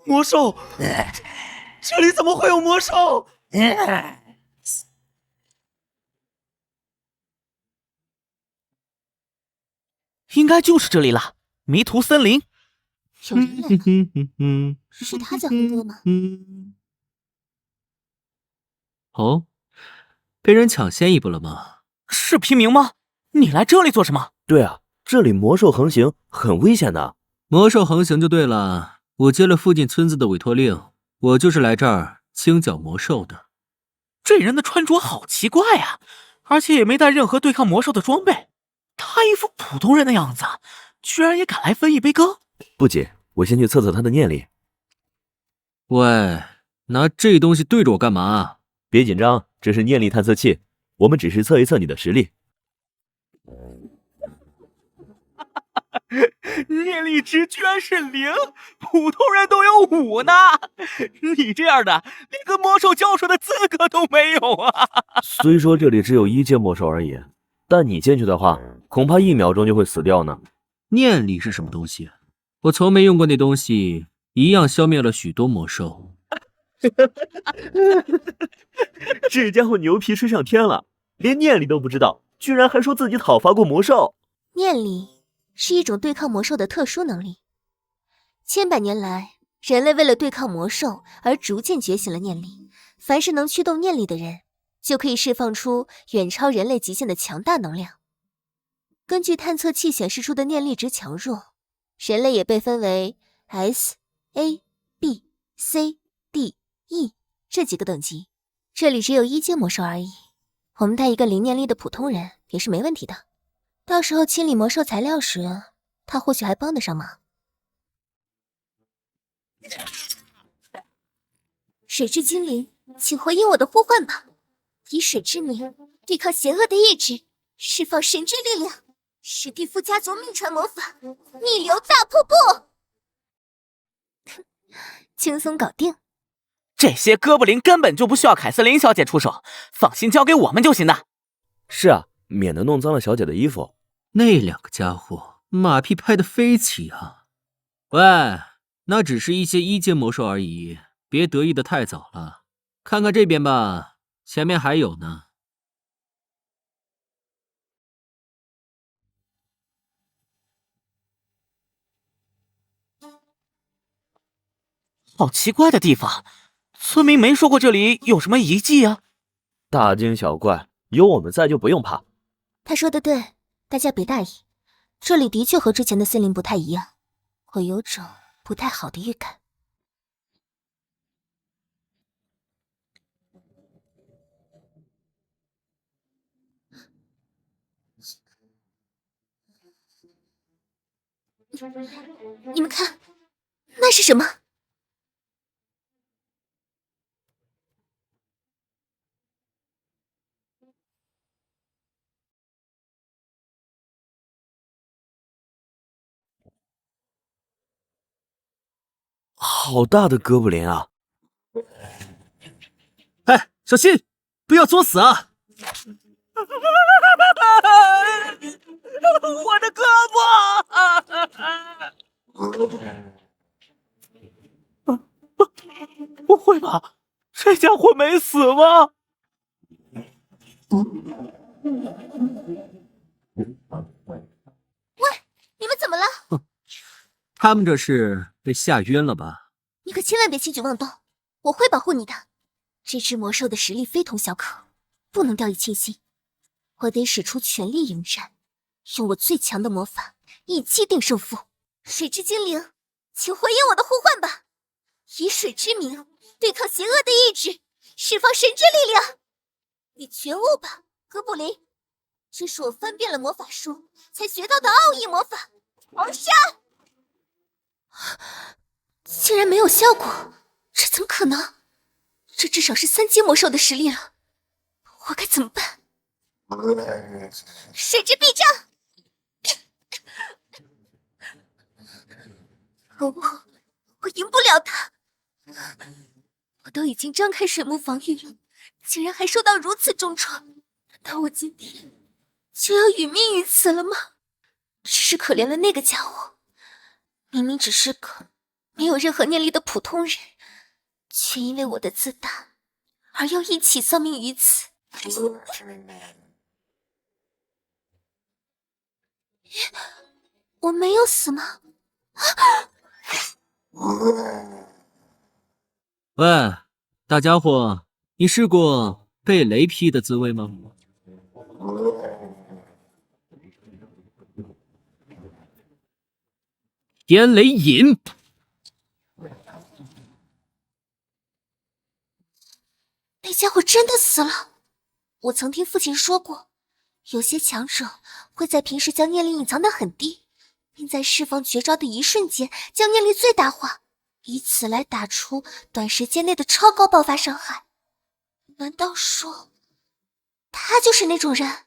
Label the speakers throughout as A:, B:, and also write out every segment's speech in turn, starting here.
A: 魔兽，这里怎么会有魔兽？
B: 应该就是这里了，迷途森林。
C: 有人来了，是他在哼歌吗？
D: 哦，被人抢先一步了吗？
B: 是平民吗？你来这里做什么？
A: 对啊，这里魔兽横行，很危险的。
D: 魔兽横行就对了，我接了附近村子的委托令，我就是来这儿清剿魔兽的。
B: 这人的穿着好奇怪啊，而且也没带任何对抗魔兽的装备，他一副普通人的样子，居然也敢来分一杯羹。
A: 不急，我先去测测他的念力。
D: 喂，拿这东西对着我干嘛？
A: 别紧张，这是念力探测器，我们只是测一测你的实力。
B: 念力值居然是0，普通人都有5呢。你这样的连跟魔兽交手的资格都没有啊！
A: 虽说这里只有1阶魔兽而已，但你进去的话，恐怕1秒钟就会死掉呢。
D: 念力是什么东西？我从没用过那东西，一样消灭了许多魔兽。
A: 这家伙牛皮吹上天了，连念力都不知道，居然还说自己讨伐过魔兽。
C: 念力是一种对抗魔兽的特殊能力。千百年来，人类为了对抗魔兽而逐渐觉醒了念力。凡是能驱动念力的人，就可以释放出远超人类极限的强大能量。根据探测器显示出的念力值强弱，人类也被分为 S、A、B、C、D、E 这几个等级。这里只有1阶魔兽而已，我们带一个零念力的普通人也是没问题的。到时候清理魔兽材料时，他或许还帮得上忙。水之精灵，请回应我的呼唤吧！以水之名，对抗邪恶的意志，释放神之力量。史蒂夫家族秘传魔法逆流大瀑布，轻松搞定。
B: 这些哥布林根本就不需要凯瑟琳小姐出手，放心交给我们就行的。
A: 是啊，免得弄脏了小姐的衣服。
D: 那2个家伙马屁拍得飞起啊！喂，那只是一些1阶魔兽而已，别得意的太早了。看看这边吧，前面还有呢。
B: 好奇怪的地方，村民没说过这里有什么遗迹啊。
A: 大惊小怪，有我们在就不用怕。
C: 他说的对，大家别大意。这里的确和之前的森林不太一样，我有种不太好的预感。你们看，那是什么？
A: 好大的哥布林啊！
D: 哎，小心，不要作死啊！
B: 我的胳膊！不会吧？这家伙没死吗？
C: 喂，你们怎么了？
D: 他们这是被吓晕了吧？
C: 你可千万别轻举妄动，我会保护你的。这只魔兽的实力非同小可，不能掉以轻心。我得使出全力迎战，用我最强的魔法一击定胜负。水之精灵，请回应我的呼唤吧！以水之名，对抗邪恶的意志，释放神之力量。你觉悟吧，哥布林！这是我翻遍了魔法书才学到的奥义魔法——狂杀！竟然没有效果，这怎么可能？这至少是3阶魔兽的实力了，我该怎么办？水之臂杖！我赢不了他，我都已经张开水幕防御了，竟然还受到如此重创，难道我今天就要殒命于此了吗？只是可怜了那个家伙，明明只是个没有任何念力的普通人，却因为我的自大而又一起丧命于此。我没有死吗？
D: 喂，大家伙，你试过被雷劈的滋味吗？天雷引！
C: 那家伙真的死了。我曾听父亲说过，有些强者会在平时将念力隐藏得很低，并在释放绝招的一瞬间将念力最大化，以此来打出短时间内的超高爆发伤害。难道说他就是那种人？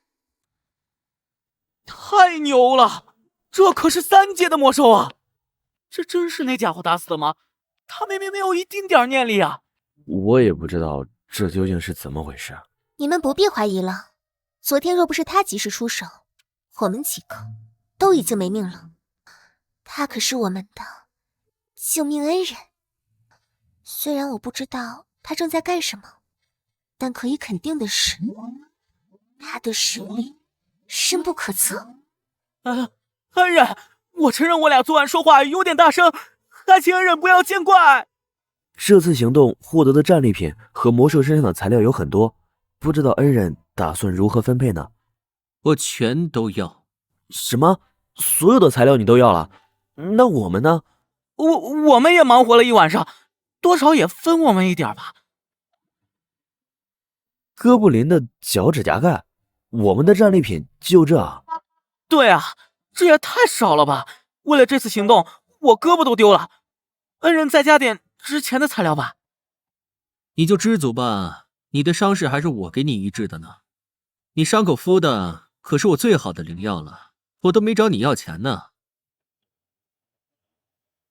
B: 太牛了！这可是3阶的魔兽啊！这真是那家伙打死的吗？他明明没有一丁点念力啊！
A: 我也不知道这究竟是怎么回事。
C: 你们不必怀疑了，昨天若不是他及时出手，我们几个都已经没命了。他可是我们的救命恩人。虽然我不知道他正在干什么，但可以肯定的是，他的实力深不可测。
B: 恩人，我承认我俩昨晚说话有点大声，还请恩人不要见怪。
A: 这次行动获得的战利品和魔兽身上的材料有很多，不知道恩人打算如何分配呢？
D: 我全都要。
A: 什么？所有的材料你都要了？那我们呢？
B: 我们也忙活了一晚上，多少也分我们一点吧。
A: 哥布林的脚趾甲盖，我们的战利品就这啊？
B: 对啊，这也太少了吧！为了这次行动，我胳膊都丢了。恩人再加点之前的材料吧。
D: 你就知足吧，你的伤势还是我给你医治的呢。你伤口敷的可是我最好的灵药了，我都没找你要钱呢。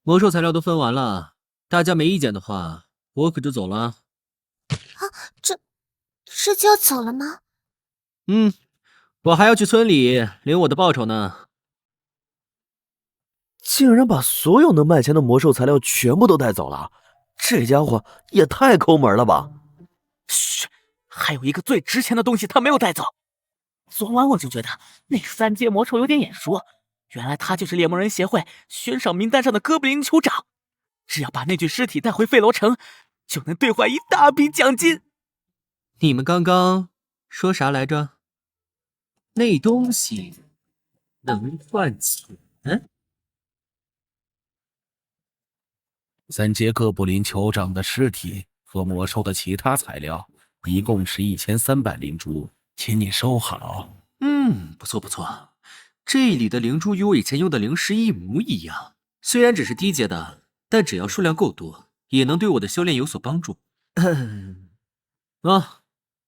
D: 魔兽材料都分完了，大家没意见的话，我可就走了。
C: 这就要走了吗？
D: 我还要去村里领我的报酬呢。
A: 竟然把所有能卖钱的魔兽材料全部都带走了，这家伙也太抠门了吧！
B: 嘘，还有一个最值钱的东西他没有带走。昨晚我就觉得那个3阶魔兽有点眼熟，原来他就是猎魔人协会悬赏名单上的哥布林酋长。只要把那具尸体带回费罗城，就能兑换一大笔奖金。
D: 你们刚刚说啥来着？那东西能换钱
E: 3阶哥布林酋长的尸体和魔兽的其他材料，一共是1300灵珠，请你收好。
D: 不错不错，这里的灵珠与我以前用的灵石一模一样，虽然只是低阶的，但只要数量够多，也能对我的修炼有所帮助。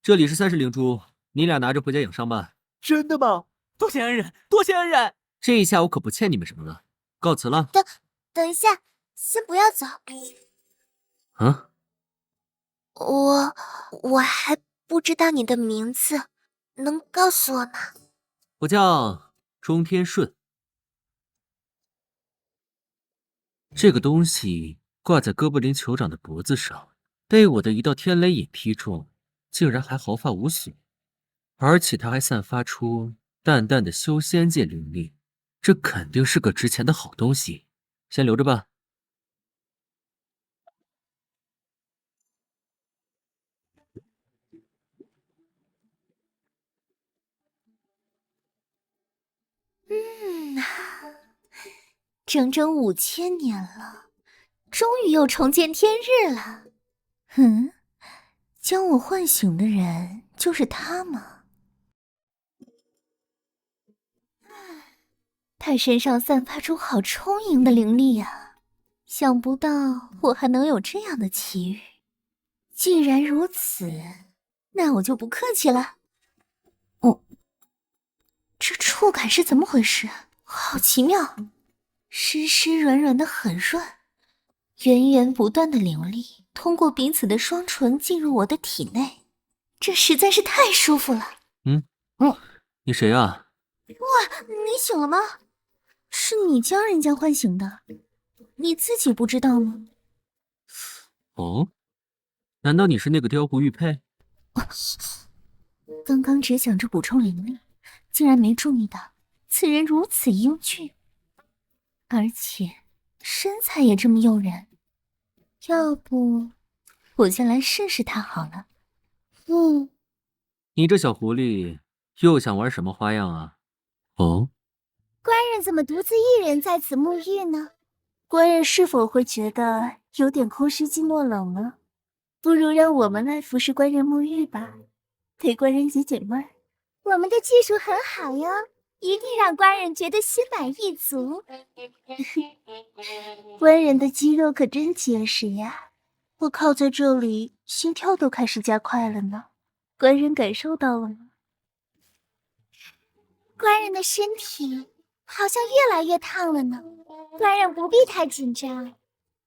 D: 这里是30灵珠，你俩拿着回家养伤吧。
B: 真的吗？多谢恩人，多谢恩人！
D: 这一下我可不欠你们什么了，告辞了。
C: 等一下，先不要走。
D: 啊？
C: 我还不知道你的名字，能告诉我吗？
D: 我叫中天顺。这个东西挂在哥布林酋长的脖子上，被我的一道天雷引劈中，竟然还毫发无损，而且它还散发出淡淡的修仙界灵力，这肯定是个值钱的好东西，先留着吧。
C: 整整5000年了，终于又重见天日了。将我唤醒的人就是他吗？他身上散发出好充盈的灵力啊，想不到我还能有这样的奇遇。既然如此，那我就不客气了。这触感是怎么回事？好奇妙，湿湿软软的很润，源源不断的灵力通过彼此的双唇进入我的体内，这实在是太舒服了。
D: 你谁啊？
C: 哇，你醒了吗？是你将人家唤醒的。你自己不知道吗？
D: 哦，难道你是那个雕狐玉佩？
C: 刚刚只想着补充灵力，竟然没注意到此人如此英俊，而且身材也这么诱人。要不，我先来试试他好了。
D: 你这小狐狸又想玩什么花样啊？哦，
C: 官人怎么独自一人在此沐浴呢？官人是否会觉得有点空虚寂寞冷呢？不如让我们来服侍官人沐浴吧，陪官人解解闷儿。我们的技术很好哟，一定让官人觉得心满意足。官人的肌肉可真结实呀，我靠在这里，心跳都开始加快了呢。官人感受到了吗？官人的身体好像越来越烫了呢，官人不必太紧张，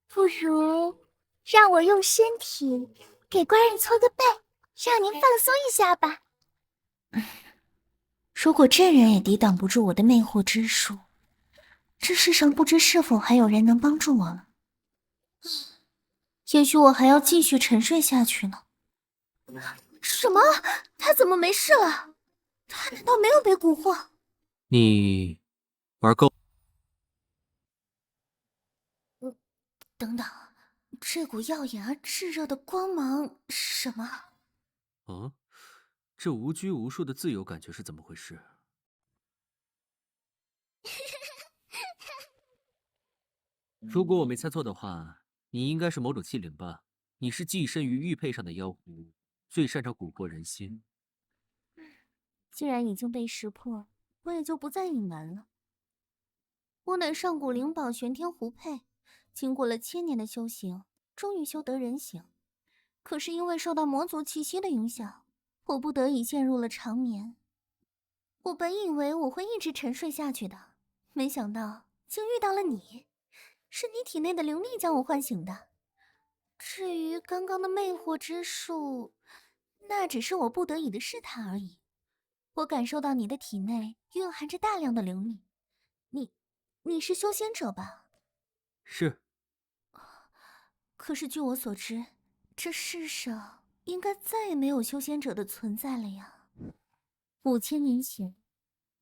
C: 不如让我用身体给官人搓个背，让您放松一下吧。如果这人也抵挡不住我的魅惑之术，这世上不知是否还有人能帮助我了。也许我还要继续沉睡下去呢。什么？他怎么没事了？他难道没有被蛊惑？
D: 你玩够？
C: 等等，这股耀眼而炙热的光芒是什么？
D: 啊，这无拘无束的自由感觉是怎么回事？如果我没猜错的话，你应该是某种器灵吧？你是寄身于玉佩上的妖狐，最擅长蛊惑人心。
C: 既然已经被识破，我也就不再隐瞒了。我乃上古灵宝玄天狐佩，经过了千年的修行，终于修得人形。可是因为受到魔族气息的影响，我不得已陷入了长眠。我本以为我会一直沉睡下去的，没想到竟遇到了你，是你体内的灵力将我唤醒的。至于刚刚的魅惑之术，那只是我不得已的试探而已。我感受到你的体内蕴含着大量的灵力，你是修仙者吧？
D: 是。
C: 可是据我所知，这世上应该再也没有修仙者的存在了呀。5000年前，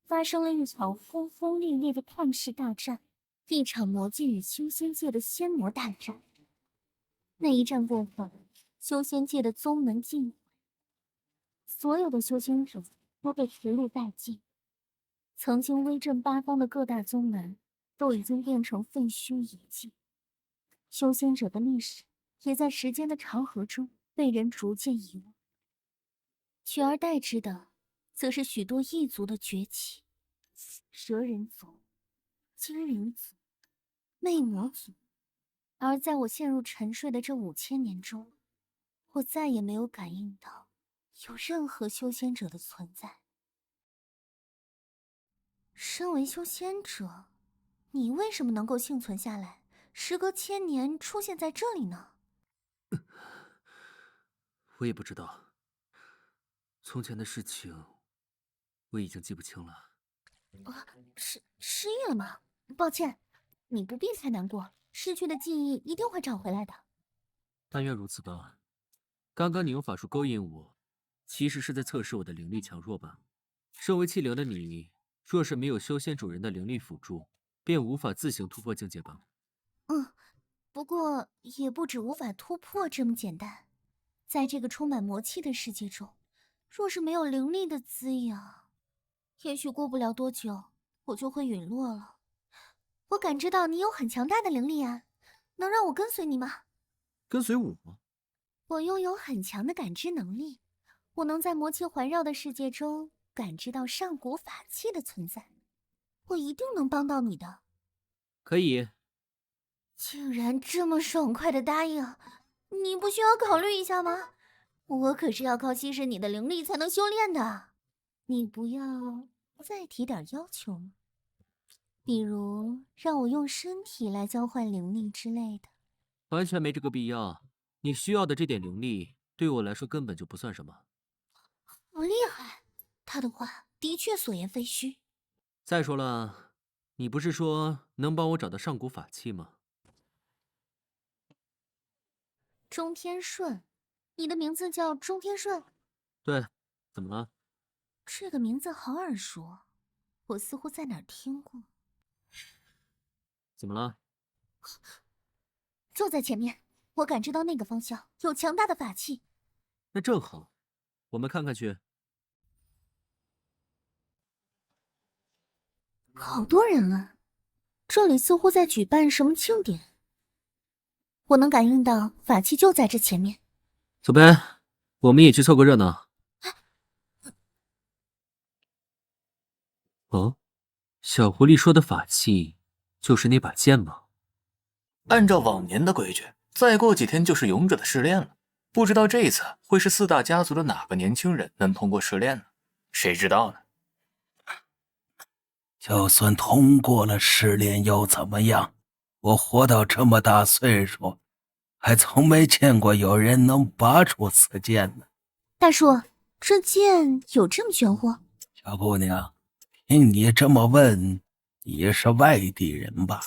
C: 发生了一场轰轰烈烈的旷世大战，一场魔界与修仙界的仙魔大战。那一战过后，修仙界的宗门尽毁，所有的修仙者都被屠戮殆尽。曾经威震八方的各大宗门都已经变成废墟遗迹，修仙者的历史也在时间的长河中被人逐渐遗忘。取而代之的，则是许多异族的崛起，蛇人族、精灵族、魅魔族。而在我陷入沉睡的这5000年中，我再也没有感应到有任何修仙者的存在。身为修仙者，你为什么能够幸存下来，时隔千年出现在这里呢？
D: 我也不知道，从前的事情我已经记不清了。
C: 失忆了吗？抱歉，你不必太难过，失去的记忆一定会找回来的。
D: 但愿如此吧。刚刚你用法术勾引我，其实是在测试我的灵力强弱吧？身为器灵的你，若是没有修仙主人的灵力辅助，便无法自行突破境界吧？
C: 不过也不止无法突破这么简单。在这个充满魔气的世界中，若是没有灵力的滋养，也许过不了多久，我就会陨落了。我感知到你有很强大的灵力啊，能让我跟随你吗？
D: 跟随我？
C: 我拥有很强的感知能力，我能在魔气环绕的世界中感知到上古法器的存在，我一定能帮到你的。
D: 可以。
C: 竟然这么爽快的答应，你不需要考虑一下吗？我可是要靠稀释你的灵力才能修炼的，你不要再提点要求吗？比如让我用身体来交换灵力之类的。
D: 完全没这个必要。你需要的这点灵力，对我来说根本就不算什么。
C: 好厉害，他的话的确所言非虚。
D: 再说了，你不是说能帮我找到上古法器吗？
C: 中天顺，你的名字叫中天顺？
D: 对，怎么了？
C: 这个名字好耳熟，我似乎在哪儿听过。
D: 怎么了？
C: 就在前面，我感知到那个方向有强大的法器。
D: 那正好，我们看看去。
C: 好多人啊，这里似乎在举办什么庆典。我能感应到法器就在这前面。
D: 走呗，我们也去凑个热闹。哦，小狐狸说的法器就是那把剑吗？
F: 按照往年的规矩，再过几天就是勇者的试炼了。不知道这一次会是四大家族的哪个年轻人能通过试炼呢？谁知道呢？
E: 就算通过了试炼又怎么样？我活到这么大岁数，还从没见过有人能拔出此剑呢。
C: 大叔，这剑有这么玄乎？
E: 小姑娘，听你这么问，你是外地人吧？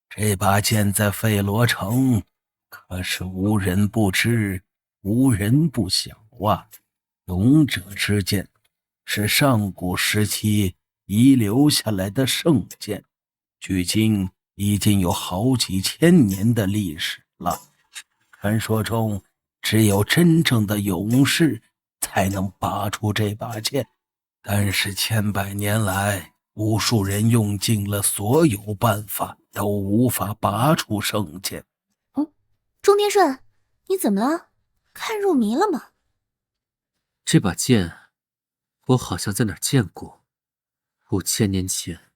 E: 这把剑在费罗城可是无人不知，无人不晓啊。勇者之剑是上古时期遗留下来的圣剑，距今已经有好几千年的历史了。传说中，只有真正的勇士才能拔出这把剑，但是千百年来，无数人用尽了所有办法，都无法拔出圣剑。
C: 钟天顺，你怎么了？看入迷了吗？
D: 这把剑，我好像在哪儿见过，5000年前。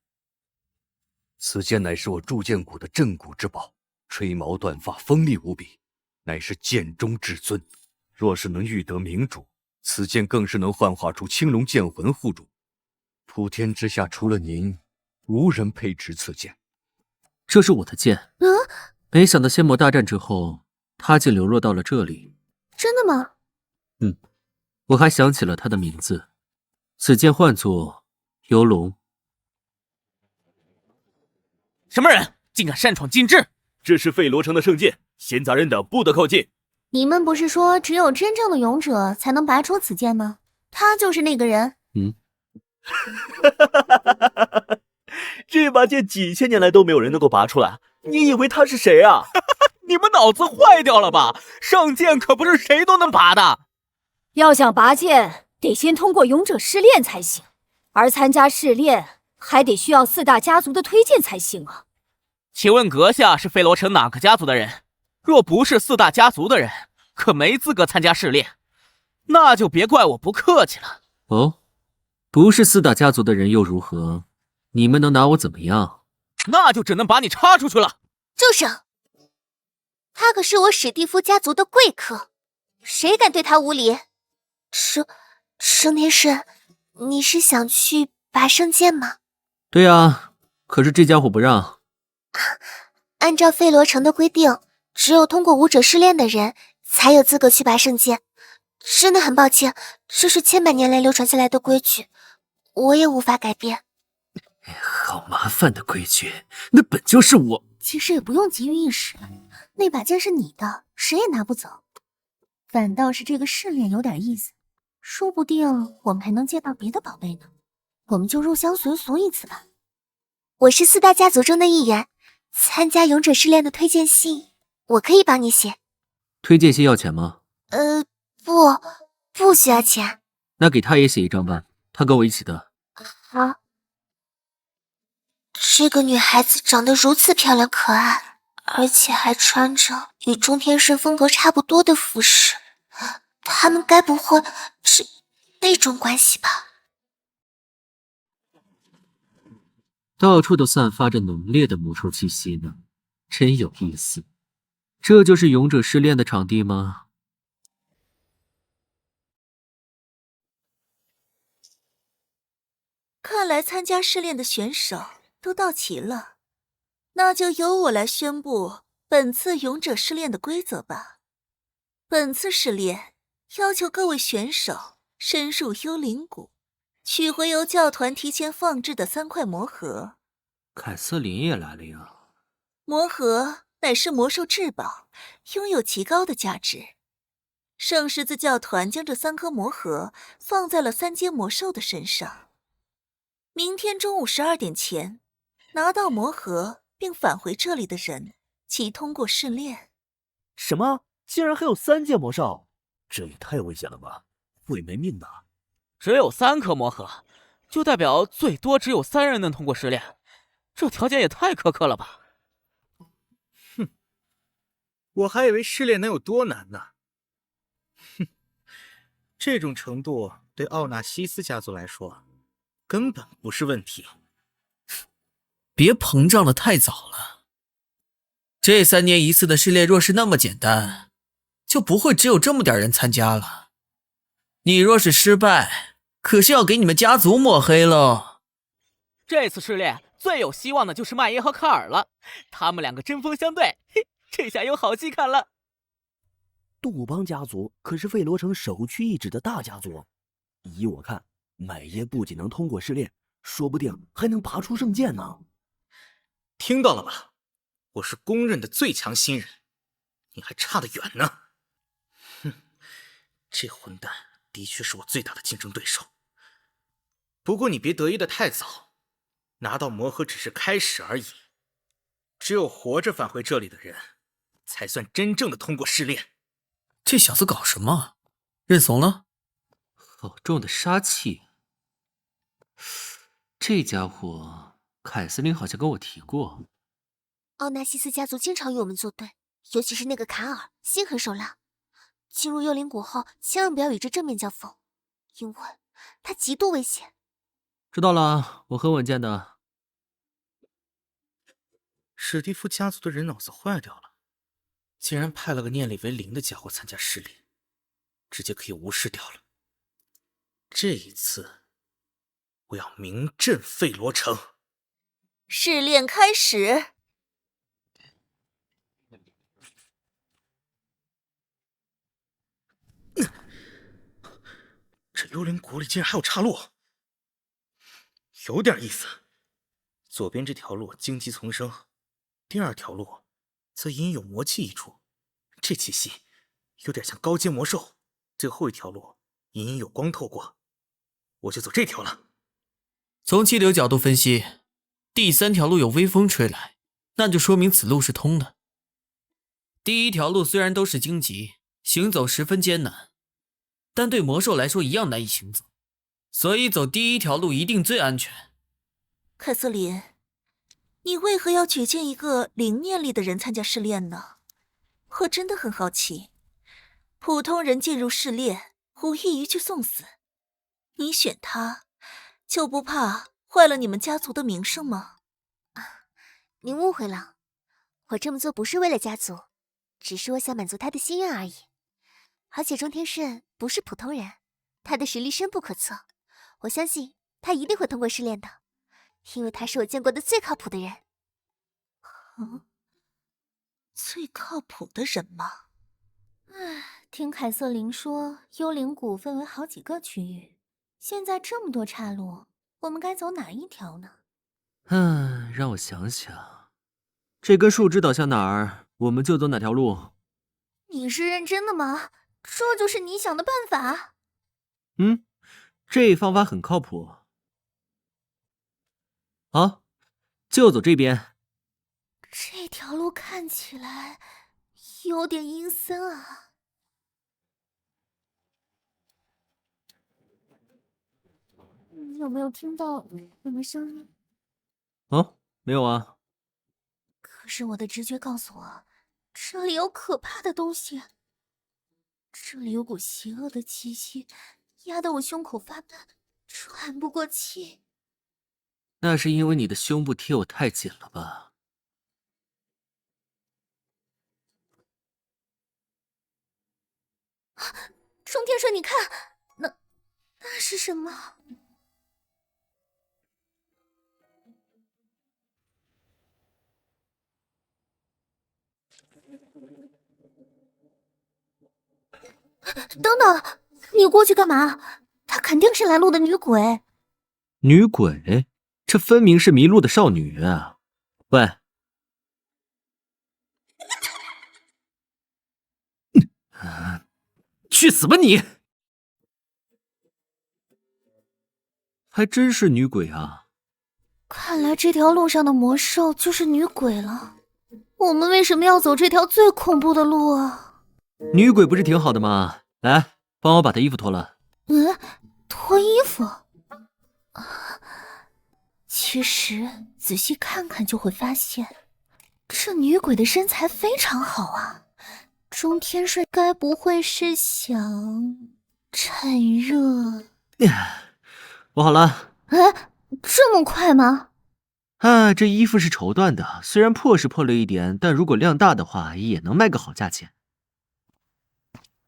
G: 此剑乃是我铸剑谷的镇谷之宝，吹毛断发，锋利无比，乃是剑中至尊。若是能遇得明主，此剑更是能幻化出青龙剑魂护主。普天之下，除了您，无人配执此剑。
D: 这是我的剑，没想到仙魔大战之后，它竟流落到了这里。
C: 真的吗？
D: 我还想起了他的名字，此剑唤作游龙。
B: 什么人竟敢擅闯禁制？
A: 这是费罗城的圣剑，闲杂人等不得靠近。
C: 你们不是说只有真正的勇者才能拔出此剑吗？他就是那个人。
A: 这把剑几千年来都没有人能够拔出来，你以为他是谁啊？
B: 你们脑子坏掉了吧？上剑可不是谁都能拔的。
H: 要想拔剑，得先通过勇者试炼才行，而参加试炼还得需要四大家族的推荐才行啊。
B: 请问阁下是费罗城哪个家族的人？若不是四大家族的人，可没资格参加试炼。那就别怪我不客气了。
D: 哦，不是四大家族的人又如何？你们能拿我怎么样？
B: 那就只能把你插出去了。
C: 住手！他可是我史蒂夫家族的贵客，谁敢对他无礼？生天顺，你是想去拔圣剑吗？
D: 对啊，可是这家伙不让。
C: 按照费罗城的规定，只有通过武者试炼的人才有资格去拔圣剑。真的很抱歉，这是千百年来流传下来的规矩，我也无法改变。
D: 好麻烦的规矩，那本就是我。
C: 其实也不用急于一时，那把剑是你的，谁也拿不走。反倒是这个试炼有点意思，说不定我们还能借到别的宝贝呢。我们就入乡随俗一次吧。我是四大家族中的一员，参加勇者试炼的推荐信，我可以帮你写。
D: 推荐信要钱吗？
C: 不需要钱。
D: 那给他也写一张吧，他跟我一起的。
C: 好。这个女孩子长得如此漂亮可爱，而且还穿着与中天顺风格差不多的服饰，他们该不会是那种关系吧？
D: 到处都散发着浓烈的魔兽气息呢，真有意思。这就是勇者试炼的场地吗？
I: 看来参加试炼的选手都到齐了，那就由我来宣布本次勇者试炼的规则吧。本次试炼要求各位选手深入幽灵谷，取回由教团提前放置的3块魔盒。
D: 凯瑟琳也来了呀。
I: 魔盒乃是魔兽至宝，拥有极高的价值。圣十字教团将这3颗魔核放在了3阶魔兽的身上。明天中午12点前，拿到魔核并返回这里的人，即通过试炼。
A: 什么？竟然还有3阶魔兽？这也太危险了吧，会没命的。
B: 只有3颗魔核，就代表最多只有3人能通过试炼，这条件也太苛刻了吧？
J: 哼，我还以为试炼能有多难呢。哼，这种程度对奥纳西斯家族来说根本不是问题。
K: 别膨胀的太早了。这3年一次的试炼若是那么简单，就不会只有这么点人参加了。你若是失败，可是要给你们家族抹黑喽。
B: 这次试炼最有希望的就是麦耶和卡尔了，他们2个针锋相对，嘿，这下有好戏看了。
A: 杜邦家族可是费罗城首屈一指的大家族，依我看，麦耶不仅能通过试炼，说不定还能拔出圣剑呢。
J: 听到了吧？我是公认的最强新人，你还差得远呢。哼，这混蛋的确是我最大的竞争对手。不过你别得意的太早，拿到魔核只是开始而已。只有活着返回这里的人，才算真正的通过试炼。
K: 这小子搞什么？认怂了？
D: 好重的杀气！这家伙，凯瑟琳好像跟我提过。
C: 奥纳西斯家族经常与我们作对，尤其是那个卡尔，心狠手辣。进入幽灵谷后，千万不要与之正面交锋，因为他极度危险。
D: 知道了，我很稳健的。
J: 史蒂夫家族的人脑子坏掉了，竟然派了个念力为0的家伙参加试炼，直接可以无视掉了。这一次，我要名震费罗城。
I: 试炼开始。
J: 这幽灵谷里竟然还有岔路，有点意思。左边这条路荆棘丛生，第2条路则隐有魔气溢出，这气息有点像高阶魔兽。最后一条路隐有光透过，我就走这条了。
K: 从气流角度分析，第3条路有微风吹来，那就说明此路是通的。第1条路虽然都是荆棘，行走十分艰难，但对魔兽来说一样难以行走，所以走第1条路一定最安全。
I: 凯瑟琳，你为何要举荐一个0念力的人参加试炼呢？我真的很好奇，普通人进入试炼无异于去送死，你选他就不怕坏了你们家族的名声吗？
C: 您误会了，我这么做不是为了家族，只是我想满足他的心愿而已。而且中天圣不是普通人，他的实力深不可测，我相信他一定会通过试炼的，因为他是我见过的最靠谱的人。
I: 最靠谱的人吗？
H: 听凯瑟琳说，幽灵谷分为好几个区域，现在这么多岔路，我们该走哪一条呢？
D: 让我想想，这根树枝导向哪儿，我们就走哪条路。
H: 你是认真的吗？这就是你想的办法？
D: 这方法很靠谱。好，就走这边。
H: 这条路看起来有点阴森啊。你有没有听到什么声音？
D: 没有啊。
H: 可是我的直觉告诉我，这里有可怕的东西。这里有股邪恶的气息，压得我胸口发闷，喘不过气。
D: 那是因为你的胸部贴我太紧了吧？
H: 冲天顺，你看，那是什么？等等，你过去干嘛？她肯定是来路的女鬼。
D: 女鬼？这分明是迷路的少女啊！喂，去死吧你！还真是女鬼啊！
H: 看来这条路上的魔兽就是女鬼了。我们为什么要走这条最恐怖的路啊？
D: 女鬼不是挺好的吗？来，帮我把她衣服脱了。
H: 脱衣服？其实仔细看看就会发现，这女鬼的身材非常好啊。钟天顺该不会是想趁热？
D: 我好了。
H: 这么快吗？
D: 这衣服是绸缎的，虽然破是破了一点，但如果量大的话，也能卖个好价钱。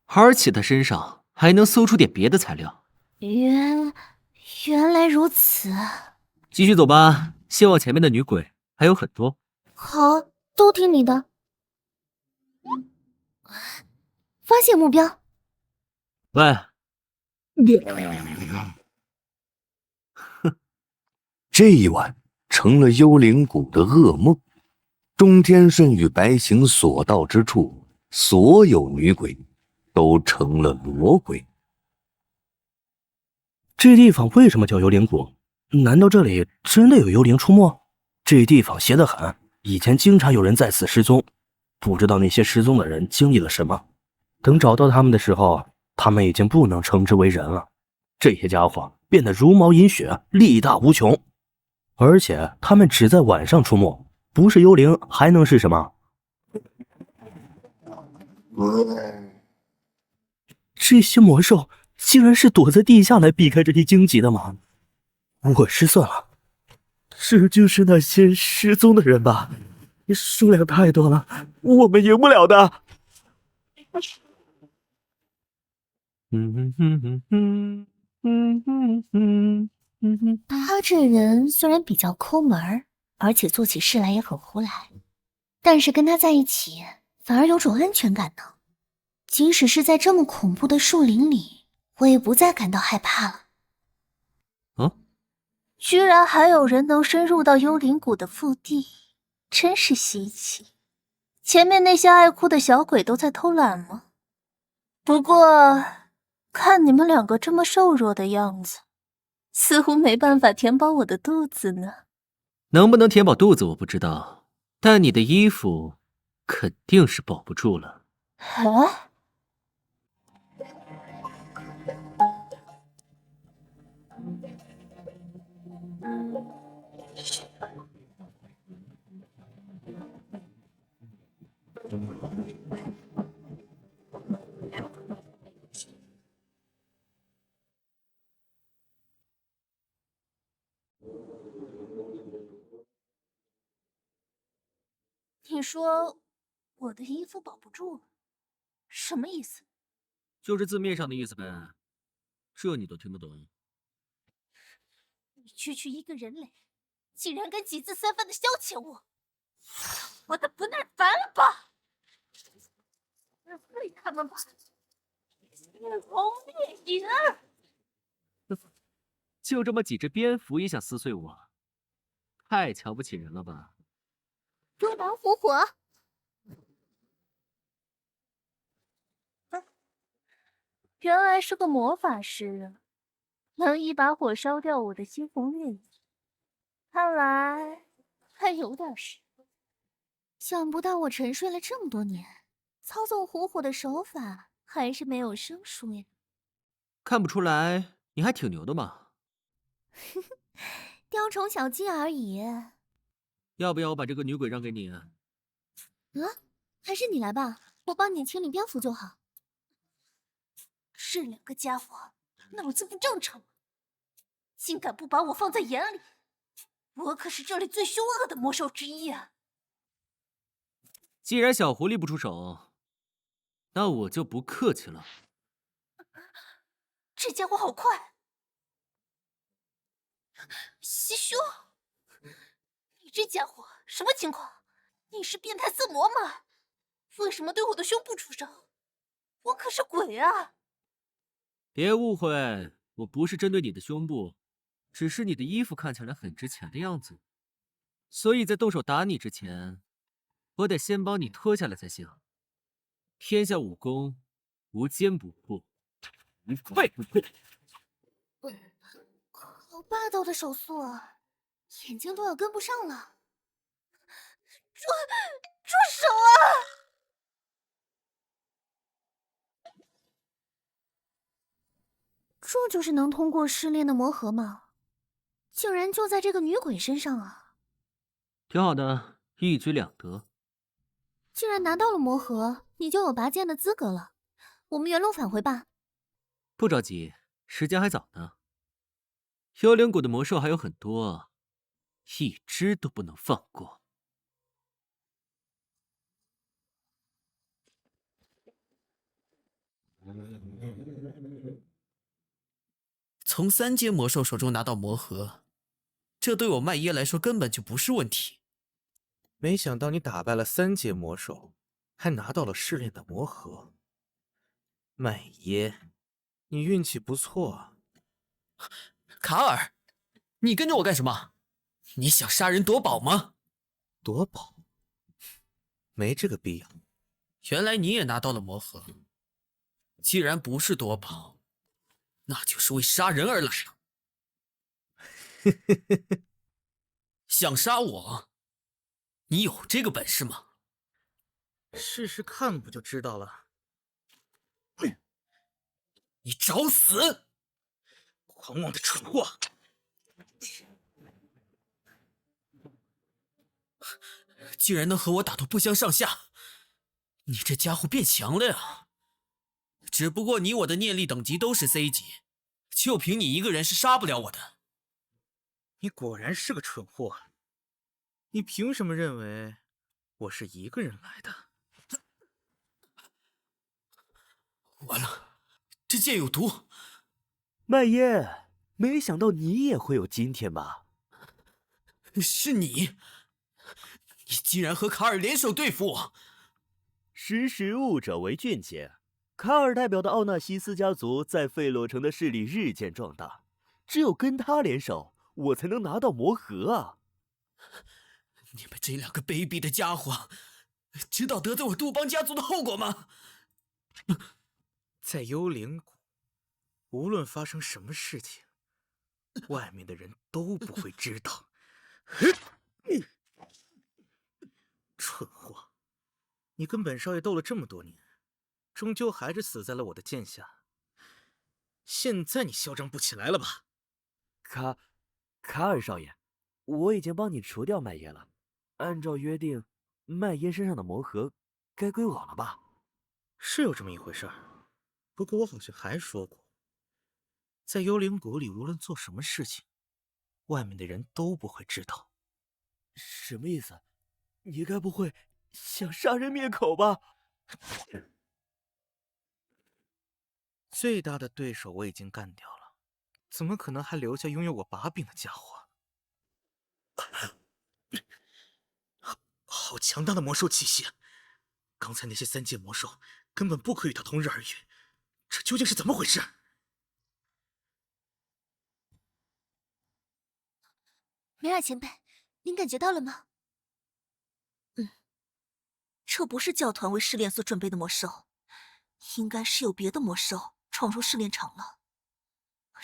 D: 而且她身上还能搜出点别的材料。
H: 原来如此。
D: 继续走吧，先往前面的女鬼还有很多。
H: 好，都听你的。发现目标。
D: 喂，
G: 这一晚成了幽灵谷的噩梦。钟天顺与白行所到之处，所有女鬼都成了魔鬼。
A: 这地方为什么叫幽灵谷？难道这里真的有幽灵出没？这地方邪得很，以前经常有人在此失踪，不知道那些失踪的人经历了什么。等找到他们的时候，他们已经不能称之为人了。这些家伙变得如毛饮血，力大无穷，而且他们只在晚上出没，不是幽灵还能是什么？这些魔兽竟然是躲在地下来避开这些荆棘的吗？我失算了，这就是那些失踪的人吧？数量太多了，我们赢不了的。
H: 他这人虽然比较抠门，而且做起事来也很胡来，但是跟他在一起反而有种安全感呢。即使是在这么恐怖的树林里，我也不再感到害怕了。居然还有人能深入到幽灵谷的腹地，真是稀奇。前面那些爱哭的小鬼都在偷懒吗？不过看你们两个这么瘦弱的样子，似乎没办法填饱我的肚子呢。
D: 能不能填饱肚子我不知道，但你的衣服肯定是保不住了。
H: 你说我的衣服保不住了，什么意思？
D: 就是字面上的意思呗，这你都听不懂？
H: 你区区一个人类，竟然敢几字三分的消遣我，我的不耐烦了吧？废他们吧！灭红灭影！
D: 就这么几只蝙蝠也想撕碎我，太瞧不起人了吧？
H: 诛狼伏火！原来是个魔法师啊，能一把火烧掉我的猩红烈影，看来还有点实力。想不到我沉睡了这么多年，操纵虎火的手法还是没有生疏呀。
D: 看不出来，你还挺牛的嘛。
H: 雕虫小技而已。
D: 要不要我把这个女鬼让给你？
H: 还是你来吧，我帮你清理蝙蝠就好。这两个家伙脑子不正常，竟敢不把我放在眼里！我可是这里最凶恶的魔兽之一啊！
D: 既然小狐狸不出手，那我就不客气了。
H: 这家伙好快！西兄，你这家伙什么情况？你是变态色魔吗？为什么对我的胸部出手？我可是鬼啊！
D: 别误会，我不是针对你的胸部，只是你的衣服看起来很值钱的样子，所以在动手打你之前，我得先帮你脱下来才行。天下武功无坚不破，一败不退。
H: 好霸道的手速啊，眼睛都要跟不上了。住手啊！这就是能通过试炼的魔核吗？竟然就在这个女鬼身上啊！
D: 挺好的，一举两得。
H: 既然拿到了魔核，你就有拔剑的资格了。我们原路返回吧。
D: 不着急，时间还早呢。幽灵谷的魔兽还有很多，一只都不能放过。
K: 从3阶魔兽手中拿到魔核，这对我麦耶来说根本就不是问题。
J: 没想到你打败了3阶魔兽，还拿到了试炼的魔核。麦耶，你运气不错啊。
K: 卡尔，你跟着我干什么？你想杀人夺宝吗？
J: 夺宝？没这个必要。
K: 原来你也拿到了魔核。既然不是夺宝，那就是为杀人而来了。想杀我？你有这个本事吗？
J: 试试看不就知道了。
K: 你找死！
J: 狂妄的蠢货！
K: 竟然能和我打得不相上下，你这家伙变强了呀！只不过你我的念力等级都是 C 级，就凭你一个人是杀不了我的。
J: 你果然是个蠢货！你凭什么认为我是一个人来的？
K: 完了，这剑有毒！
A: 麦耶，没想到你也会有今天吧？
K: 是你竟然和卡尔联手对付我！
L: 识时务者为俊杰。卡尔代表的奥纳西斯家族在费洛城的势力日渐壮大，只有跟他联手，我才能拿到魔核啊！
K: 你们这两个卑鄙的家伙，知道得罪我杜邦家族的后果吗？
J: 在幽灵谷，无论发生什么事情，外面的人都不会知道。蠢货，你跟本少爷斗了这么多年，终究还是死在了我的剑下。现在你嚣张不起来了吧？
L: 卡尔少爷，我已经帮你除掉麦耶了。按照约定，麦耶身上的魔核该归我了吧？
J: 是有这么一回事儿，不过我好像还说过，在幽灵谷里，无论做什么事情，外面的人都不会知道。
L: 什么意思？你该不会想杀人灭口吧？
J: 最大的对手我已经干掉了，怎么可能还留下拥有我把柄的家伙？好强大的魔兽气息！刚才那些3阶魔兽根本不可与他同日而语，这究竟是怎么回事？
H: 梅尔前辈，您感觉到了吗？
I: 这不是教团为试炼所准备的魔兽，应该是有别的魔兽闯入试炼场了。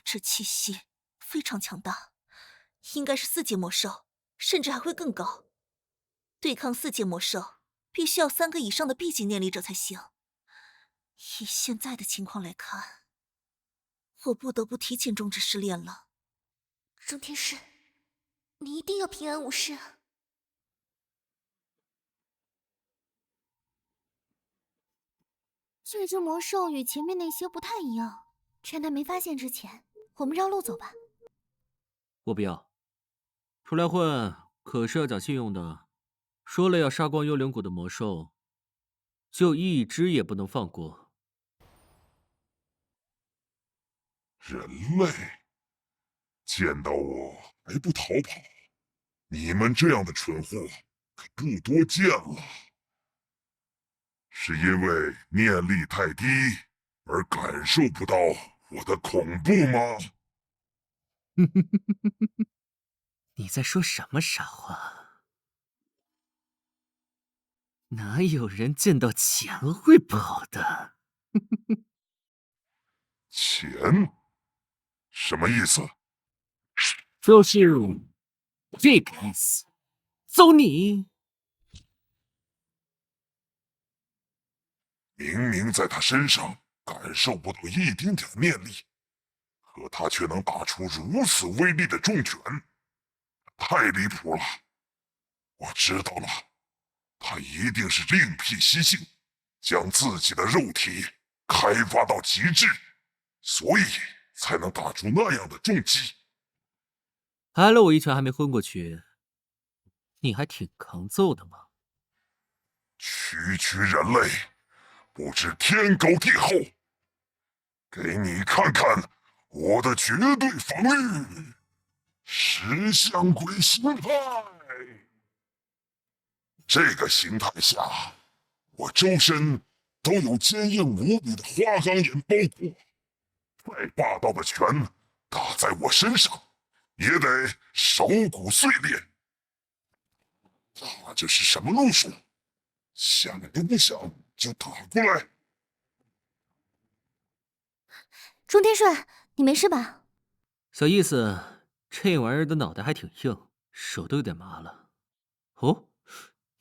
I: 这气息非常强大，应该是4阶魔兽，甚至还会更高。对抗4阶魔兽，必须要3个以上的 B 级念力者才行。以现在的情况来看，我不得不提前终止试炼了。
H: 钟天使，你一定要平安无事啊！这只魔兽与前面那些不太一样，趁他没发现之前，我们绕路走吧。
D: 我不要，出来混可是要讲信用的。说了要杀光幽灵谷的魔兽，就一只也不能放过。
M: 人类见到我还不逃跑，你们这样的蠢货可不多见了。是因为念力太低而感受不到我的恐怖吗？
D: 你在说什么傻话？哪有人见到钱会跑的？
M: 钱？什么意思？
D: 就是这个意思。走你！
M: 明明在他身上感受不到一丁点念力，可他却能打出如此威力的重拳，太离谱了！我知道了，他一定是另辟蹊径，将自己的肉体开发到极致，所以才能打出那样的重击。
D: 挨了我一拳还没昏过去，你还挺抗揍的嘛！
M: 区人类，不知天高地厚，给你看看我的绝对防御——石像鬼形态。这个形态下，我周身都有坚硬无比的花岗岩包裹，再霸道的拳打在我身上，也得手骨碎裂。他这是什么路数？想也不想就打过来！
H: 钟天顺，你没事吧？
D: 小意思，这玩意儿的脑袋还挺硬，手都有点麻了。哦，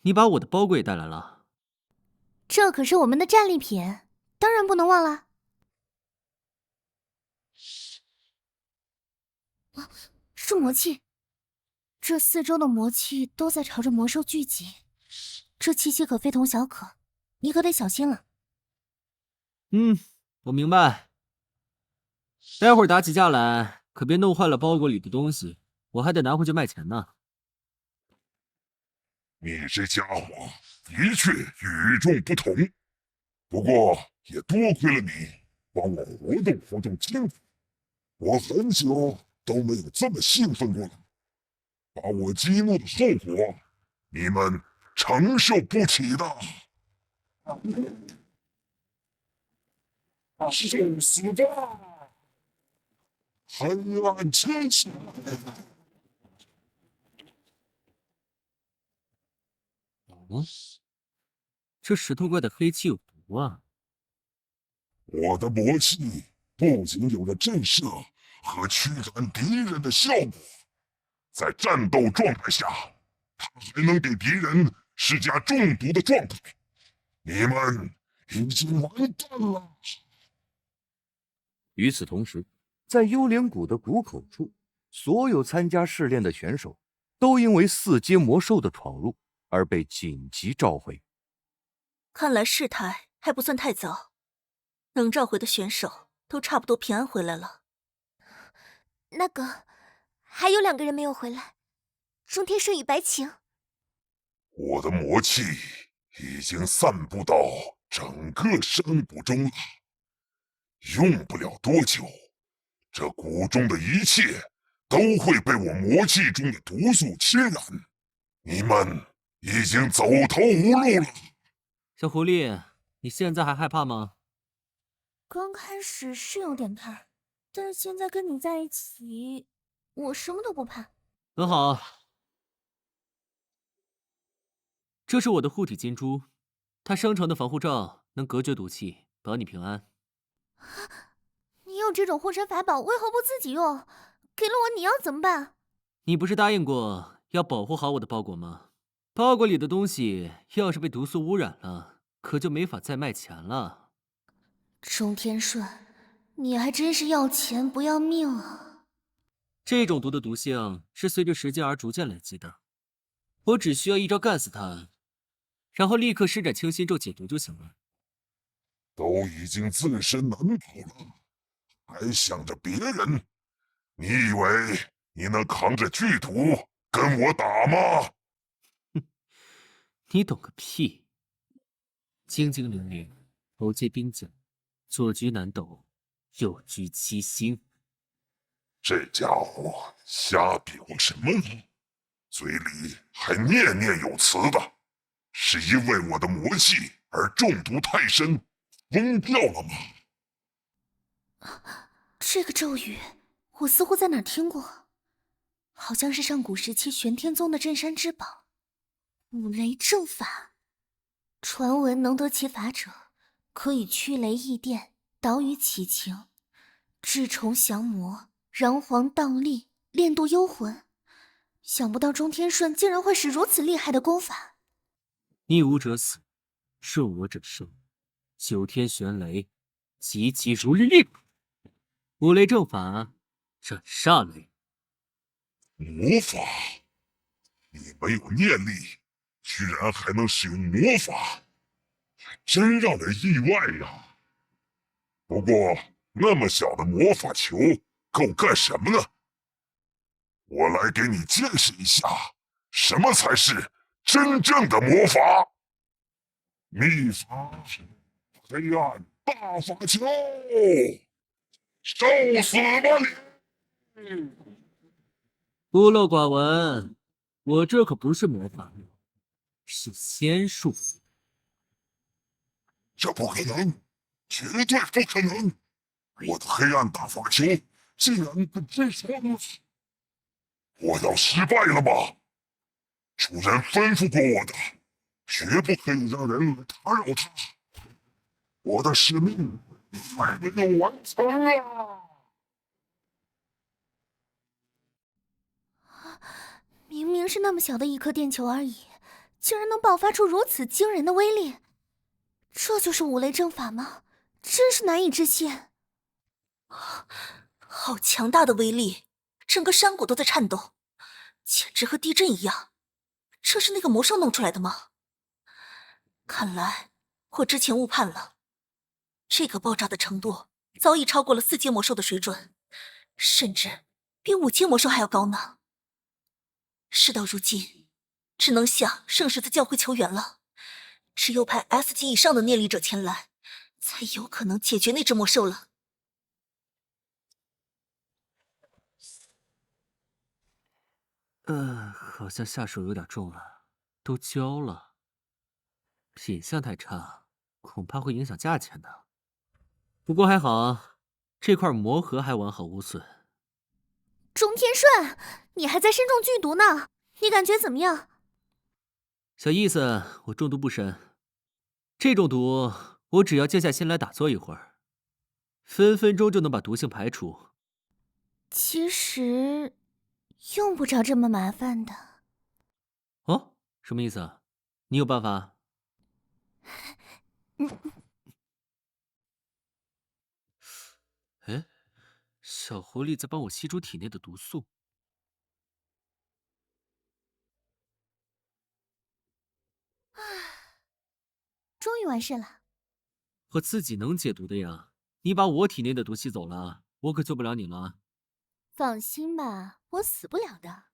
D: 你把我的包裹也带来了？
H: 这可是我们的战利品，当然不能忘了。是魔气，这四周的魔气都在朝着魔兽聚集，这气息可非同小可，你可得小心了。
D: 我明白。待会儿打起架来，可别弄坏了包裹里的东西，我还得拿回去卖钱呢。
M: 你这家伙的确与众不同，不过也多亏了你帮我活动活动筋骨，我很久都没有这么兴奋过了。把我激怒的后果，你们承受不起的。受死吧！黑暗侵袭！
D: 这石头怪的黑气有毒啊！
M: 我的魔气不仅有着震慑和驱赶敌人的效果，在战斗状态下，它还能给敌人施加中毒的状态。你们已经完蛋了。
G: 与此同时，在幽灵谷的谷口处，所有参加试炼的选手都因为四阶魔兽的闯入而被紧急召回。
I: 看来事态还不算太糟，能召回的选手都差不多平安回来了。
H: 那个，还有2个人没有回来，钟天顺与白晴。
M: 我的魔气已经散布到整个山谷中了，用不了多久，这谷中的一切都会被我魔气中的毒素侵染。你们已经走投无路了。
D: 小狐狸，你现在还害怕吗？
H: 刚开始是有点怕，但是现在跟你在一起，我什么都不怕。
D: 很好，这是我的护体金珠，它生成的防护罩能隔绝毒气，保你平安。
H: 你有这种护身法宝，为何不自己用？给了我，你要怎么办？
D: 你不是答应过要保护好我的包裹吗？包裹里的东西要是被毒素污染了，可就没法再卖钱了。
H: 钟天顺，你还真是要钱不要命啊！
D: 这种毒的毒性是随着时间而逐渐累积的，我只需要一招干死它，然后立刻施展清心咒解毒就行了。
M: 都已经自身难保了，还想着别人？你以为你能扛着剧毒跟我打吗？
D: 你懂个屁！精精灵灵，头接兵甲，左居南斗，右居七星。
M: 这家伙瞎比划什么呢？嘴里还念念有词的，是因为我的魔气而中毒太深，疯掉了吗？
H: 这个咒语我似乎在哪儿听过，好像是上古时期玄天宗的镇山之宝五雷正法。传闻能得其法者，可以驱雷抑电，导雨起晴，至虫降魔，禳皇荡漧，炼度幽魂。想不到中天顺竟然会使如此厉害的功法。
D: 逆吾者死，顺我者生。九天玄雷，急急如律令。五雷正法，斩煞雷。
M: 魔法？你没有念力，居然还能使用魔法，还真让人意外呀。不过，那么小的魔法球够干什么呢？我来给你见识一下，什么才是真正的魔法。秘法，黑暗大法球，受死吧你！
D: 孤陋寡闻，我这可不是魔法，是仙术。
M: 这不可能，绝对不可能！我的黑暗大法球竟然被这双如此，我要失败了吗？主人吩咐过我的，绝不可以让人来打扰他。我的使命还没有完成啊！
H: 明明是那么小的一颗电球而已，竟然能爆发出如此惊人的威力，这就是五雷正法吗？真是难以置信。
I: 好强大的威力，整个山谷都在颤抖，简直和地震一样。这是那个魔兽弄出来的吗？看来我之前误判了，这个爆炸的程度早已超过了4阶魔兽的水准，甚至比5阶魔兽还要高呢。事到如今，只能向圣十字教会求援了。只有派 S 级以上的念力者前来，才有可能解决那只魔兽了。
D: 好像下手有点重了，都交了。品相太差，恐怕会影响价钱的。不过还好，这块魔核还完好无损。
H: 中天顺，你还在身中剧毒呢，你感觉怎么样？
D: 小意思，我中毒不深。这种毒，我只要静下心来打坐一会儿，分分钟就能把毒性排除。
H: 其实用不着这么麻烦的。
D: 哦，什么意思？你有办法？哎，小狐狸在帮我吸出体内的毒素。
H: 终于完事了。
D: 我自己能解毒的呀，你把我体内的毒吸走了，我可救不了你了。
H: 放心吧，我死不了的。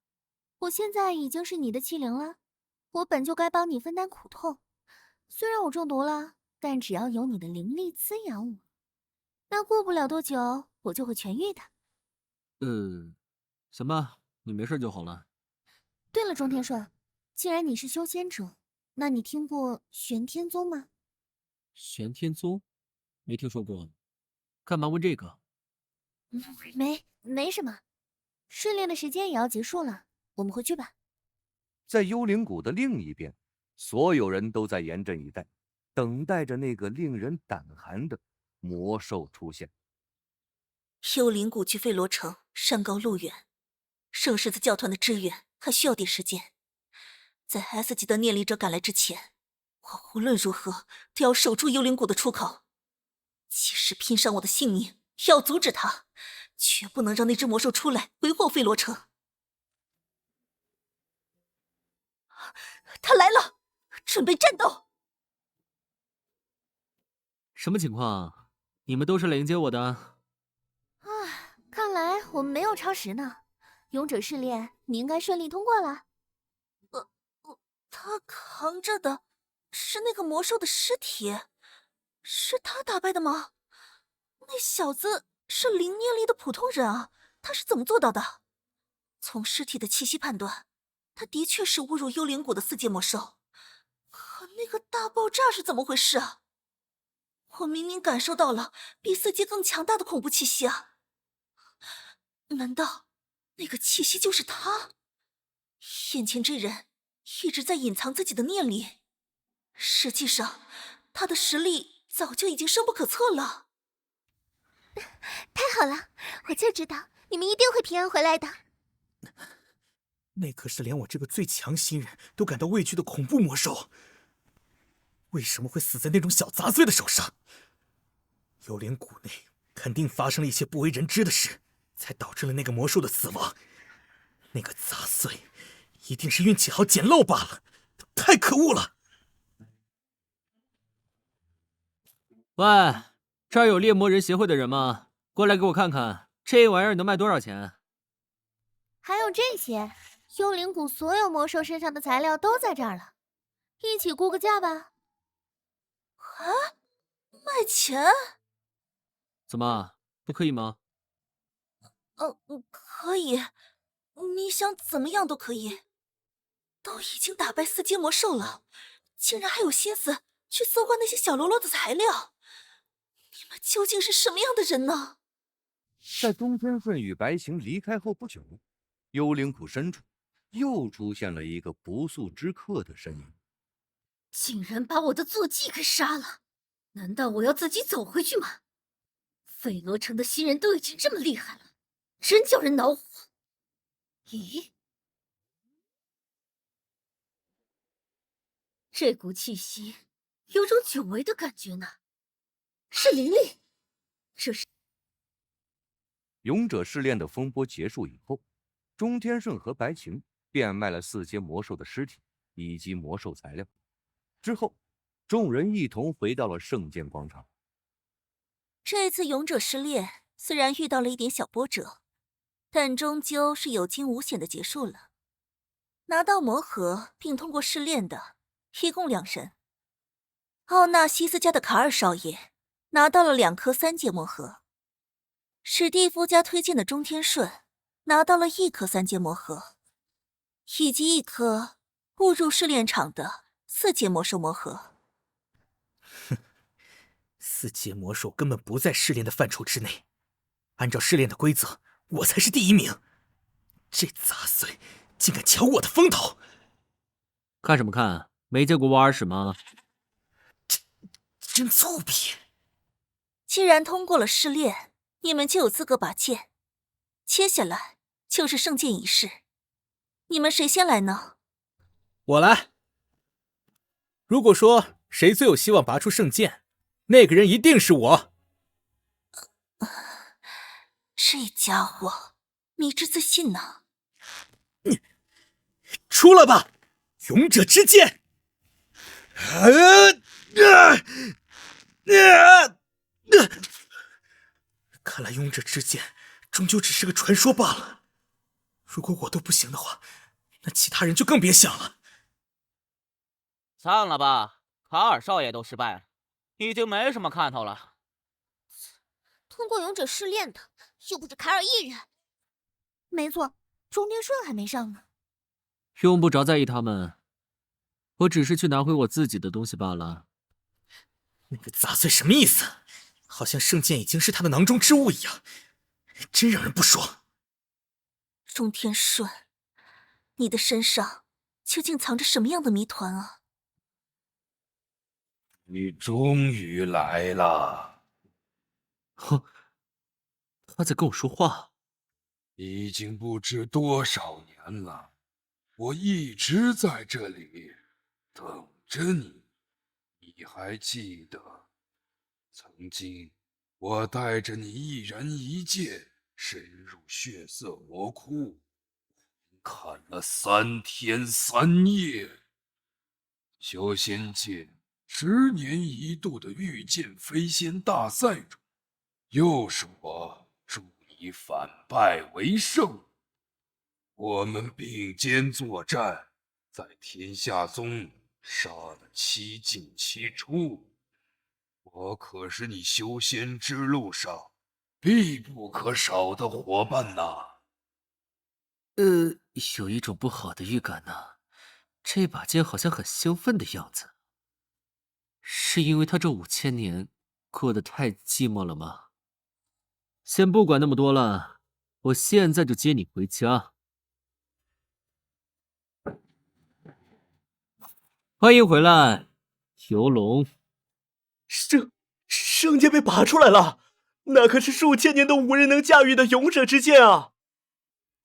H: 我现在已经是你的欺凌了，我本就该帮你分担苦痛。虽然我中毒了，但只要有你的灵力滋养我，那过不了多久我就会痊愈的。
D: 行吧，你没事就好了。
H: 对了，中天顺，既然你是修仙者，那你听过玄天宗吗？
D: 玄天宗？没听说过，干嘛问这个？
H: 没什么，试炼的时间也要结束了，我们回去吧。
G: 在幽灵谷的另一边，所有人都在严阵以待，等待着那个令人胆寒的魔兽出现。
I: 幽灵谷距费罗城山高路远，圣十字教团的支援还需要点时间。在 S 级的念力者赶来之前，我无论如何都要守住幽灵谷的出口，即使拼上我的性命，也要阻止他，绝不能让那只魔兽出来为祸费罗城。他来了，准备战斗！
D: 什么情况？你们都是来迎接我的？
H: 看来我们没有超时呢。勇者试炼，你应该顺利通过了。
I: 他扛着的是那个魔兽的尸体，是他打败的吗？那小子是零念力的普通人啊，他是怎么做到的？从尸体的气息判断，他的确是误入幽灵谷的4阶魔兽。可那个大爆炸是怎么回事啊？我明明感受到了比4阶更强大的恐怖气息啊！难道那个气息就是他？眼前这人一直在隐藏自己的念力，实际上他的实力早就已经深不可测了。
H: 太好了，我就知道你们一定会平安回来的。
J: 那可是连我这个最强新人都感到畏惧的恐怖魔兽，为什么会死在那种小杂碎的手上？幽灵谷内肯定发生了一些不为人知的事，才导致了那个魔兽的死亡。那个杂碎一定是运气好捡漏罢了，太可恶了！
D: 喂，这儿有猎魔人协会的人吗？过来给我看看，这玩意儿能卖多少钱？
H: 还有这些，幽灵谷所有魔兽身上的材料都在这儿了，一起估个价吧。
I: 啊，卖钱？
D: 怎么，不可以吗？
I: 可以，你想怎么样都可以。都已经打败4阶魔兽了，竟然还有心思去搜刮那些小喽啰的材料，你们究竟是什么样的人呢？
G: 在钟天顺与白晴离开后不久，幽灵谷深处又出现了一个不速之客的身影。
H: 竟然把我的坐骑给杀了，难道我要自己走回去吗？费罗城的新人都已经这么厉害了，真叫人恼火。咦，这股气息有种久违的感觉呢，是灵力，这是……
G: 勇者试炼的风波结束以后，钟天顺和白晴变卖了4阶魔兽的尸体以及魔兽材料。之后，众人一同回到了圣剑广场。
I: 这次勇者试炼虽然遇到了一点小波折，但终究是有惊无险的结束了。拿到魔盒并通过试炼的一共2人，奥纳西斯家的卡尔少爷拿到了2颗3阶魔盒，史蒂夫家推荐的钟天顺拿到了1颗3阶魔盒，以及1颗误入试炼场的4阶魔兽魔盒。
J: 哼，4阶魔兽根本不在试炼的范畴之内，按照试炼的规则，我才是第1名。这杂碎竟敢抢我的风头！
D: 看什么看？没见过挖耳屎吗？
J: 真粗鄙！
I: 既然通过了试炼，你们就有资格拔剑。接下来就是圣剑仪式，你们谁先来呢？
J: 我来。如果说谁最有希望拔出圣剑，那个人一定是我。
I: 这家伙迷之自信呢。
J: 出来吧，勇者之剑！看来勇者之剑终究只是个传说罢了。如果我都不行的话，那其他人就更别想了。
B: 算了吧，卡尔少爷都失败了，已经没什么看头了。
H: 通过勇者试炼的又不止卡尔一人。没错，钟天顺还没上呢。
D: 用不着在意他们，我只是去拿回我自己的东西罢了。
J: 那个杂碎什么意思？好像圣剑已经是他的囊中之物一样，真让人不爽。
I: 钟天顺，你的身上究竟藏着什么样的谜团啊？
E: 你终于来了。
D: 哼，他在跟我说话。
E: 已经不知多少年了，我一直在这里等着你。你还记得，曾经我带着你一人一剑深入血色魔窟，砍了3天3夜。修仙界10年一度的御剑飞仙大赛中，又是我助你反败为胜。我们并肩作战，在天下宗杀得7进7出。我可是你修仙之路上必不可少的伙伴呐。
D: 有一种不好的预感呢。这把剑好像很兴奋的样子，是因为他这5000年过得太寂寞了吗？先不管那么多了，我现在就接你回家。欢迎回来，游龙。
J: 圣剑被拔出来了，
L: 那可是数千年都无人能驾驭的勇者之剑啊！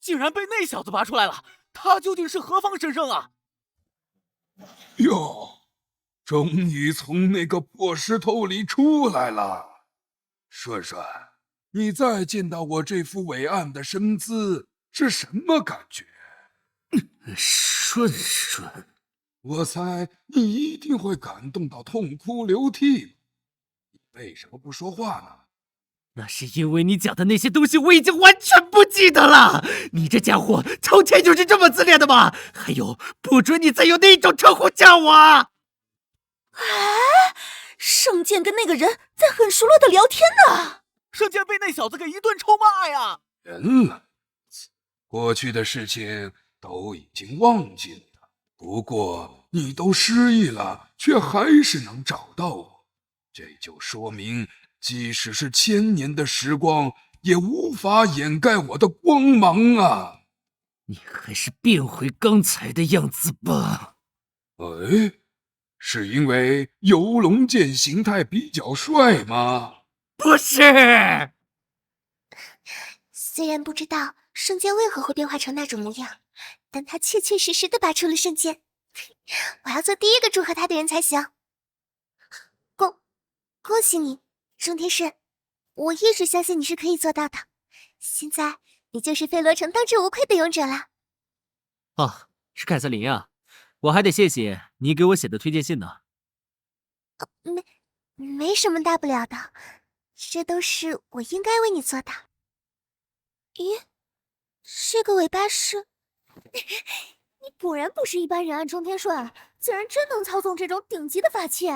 B: 竟然被那小子拔出来了，他究竟是何方神圣啊？
N: 哟，终于从那个破石头里出来了。顺顺，你再见到我这副伟岸的身姿是什么感觉？
D: 顺顺，
N: 我猜你一定会感动到痛哭流涕。你为什么不说话呢？
D: 那是因为你讲的那些东西我已经完全不记得了。你这家伙从前就是这么自恋的吗？还有，不准你再用那种称呼叫我！
I: 哎，圣剑跟那个人在很熟络的聊天呢。
B: 圣剑被那小子给一顿臭骂呀！
N: 原来过去的事情都已经忘记了，不过你都失忆了，却还是能找到我，这就说明即使是千年的时光，也无法掩盖我的光芒啊！
D: 你还是变回刚才的样子吧。
N: 哎，是因为游龙剑形态比较帅吗？
D: 不是。
C: 虽然不知道圣剑为何会变化成那种模样，但他确确实实的拔出了圣剑。我要做第一个祝贺他的人才行。恭喜你，中天顺，我一直相信你是可以做到的。现在你就是费罗城当之无愧的勇者了。
D: 哦，是凯瑟琳啊，我还得谢谢你给我写的推荐信呢。
C: 没什么大不了的，这都是我应该为你做的。咦，这个尾巴是……
H: 你果然不是一般人啊，中天顺，竟然真能操纵这种顶级的法器。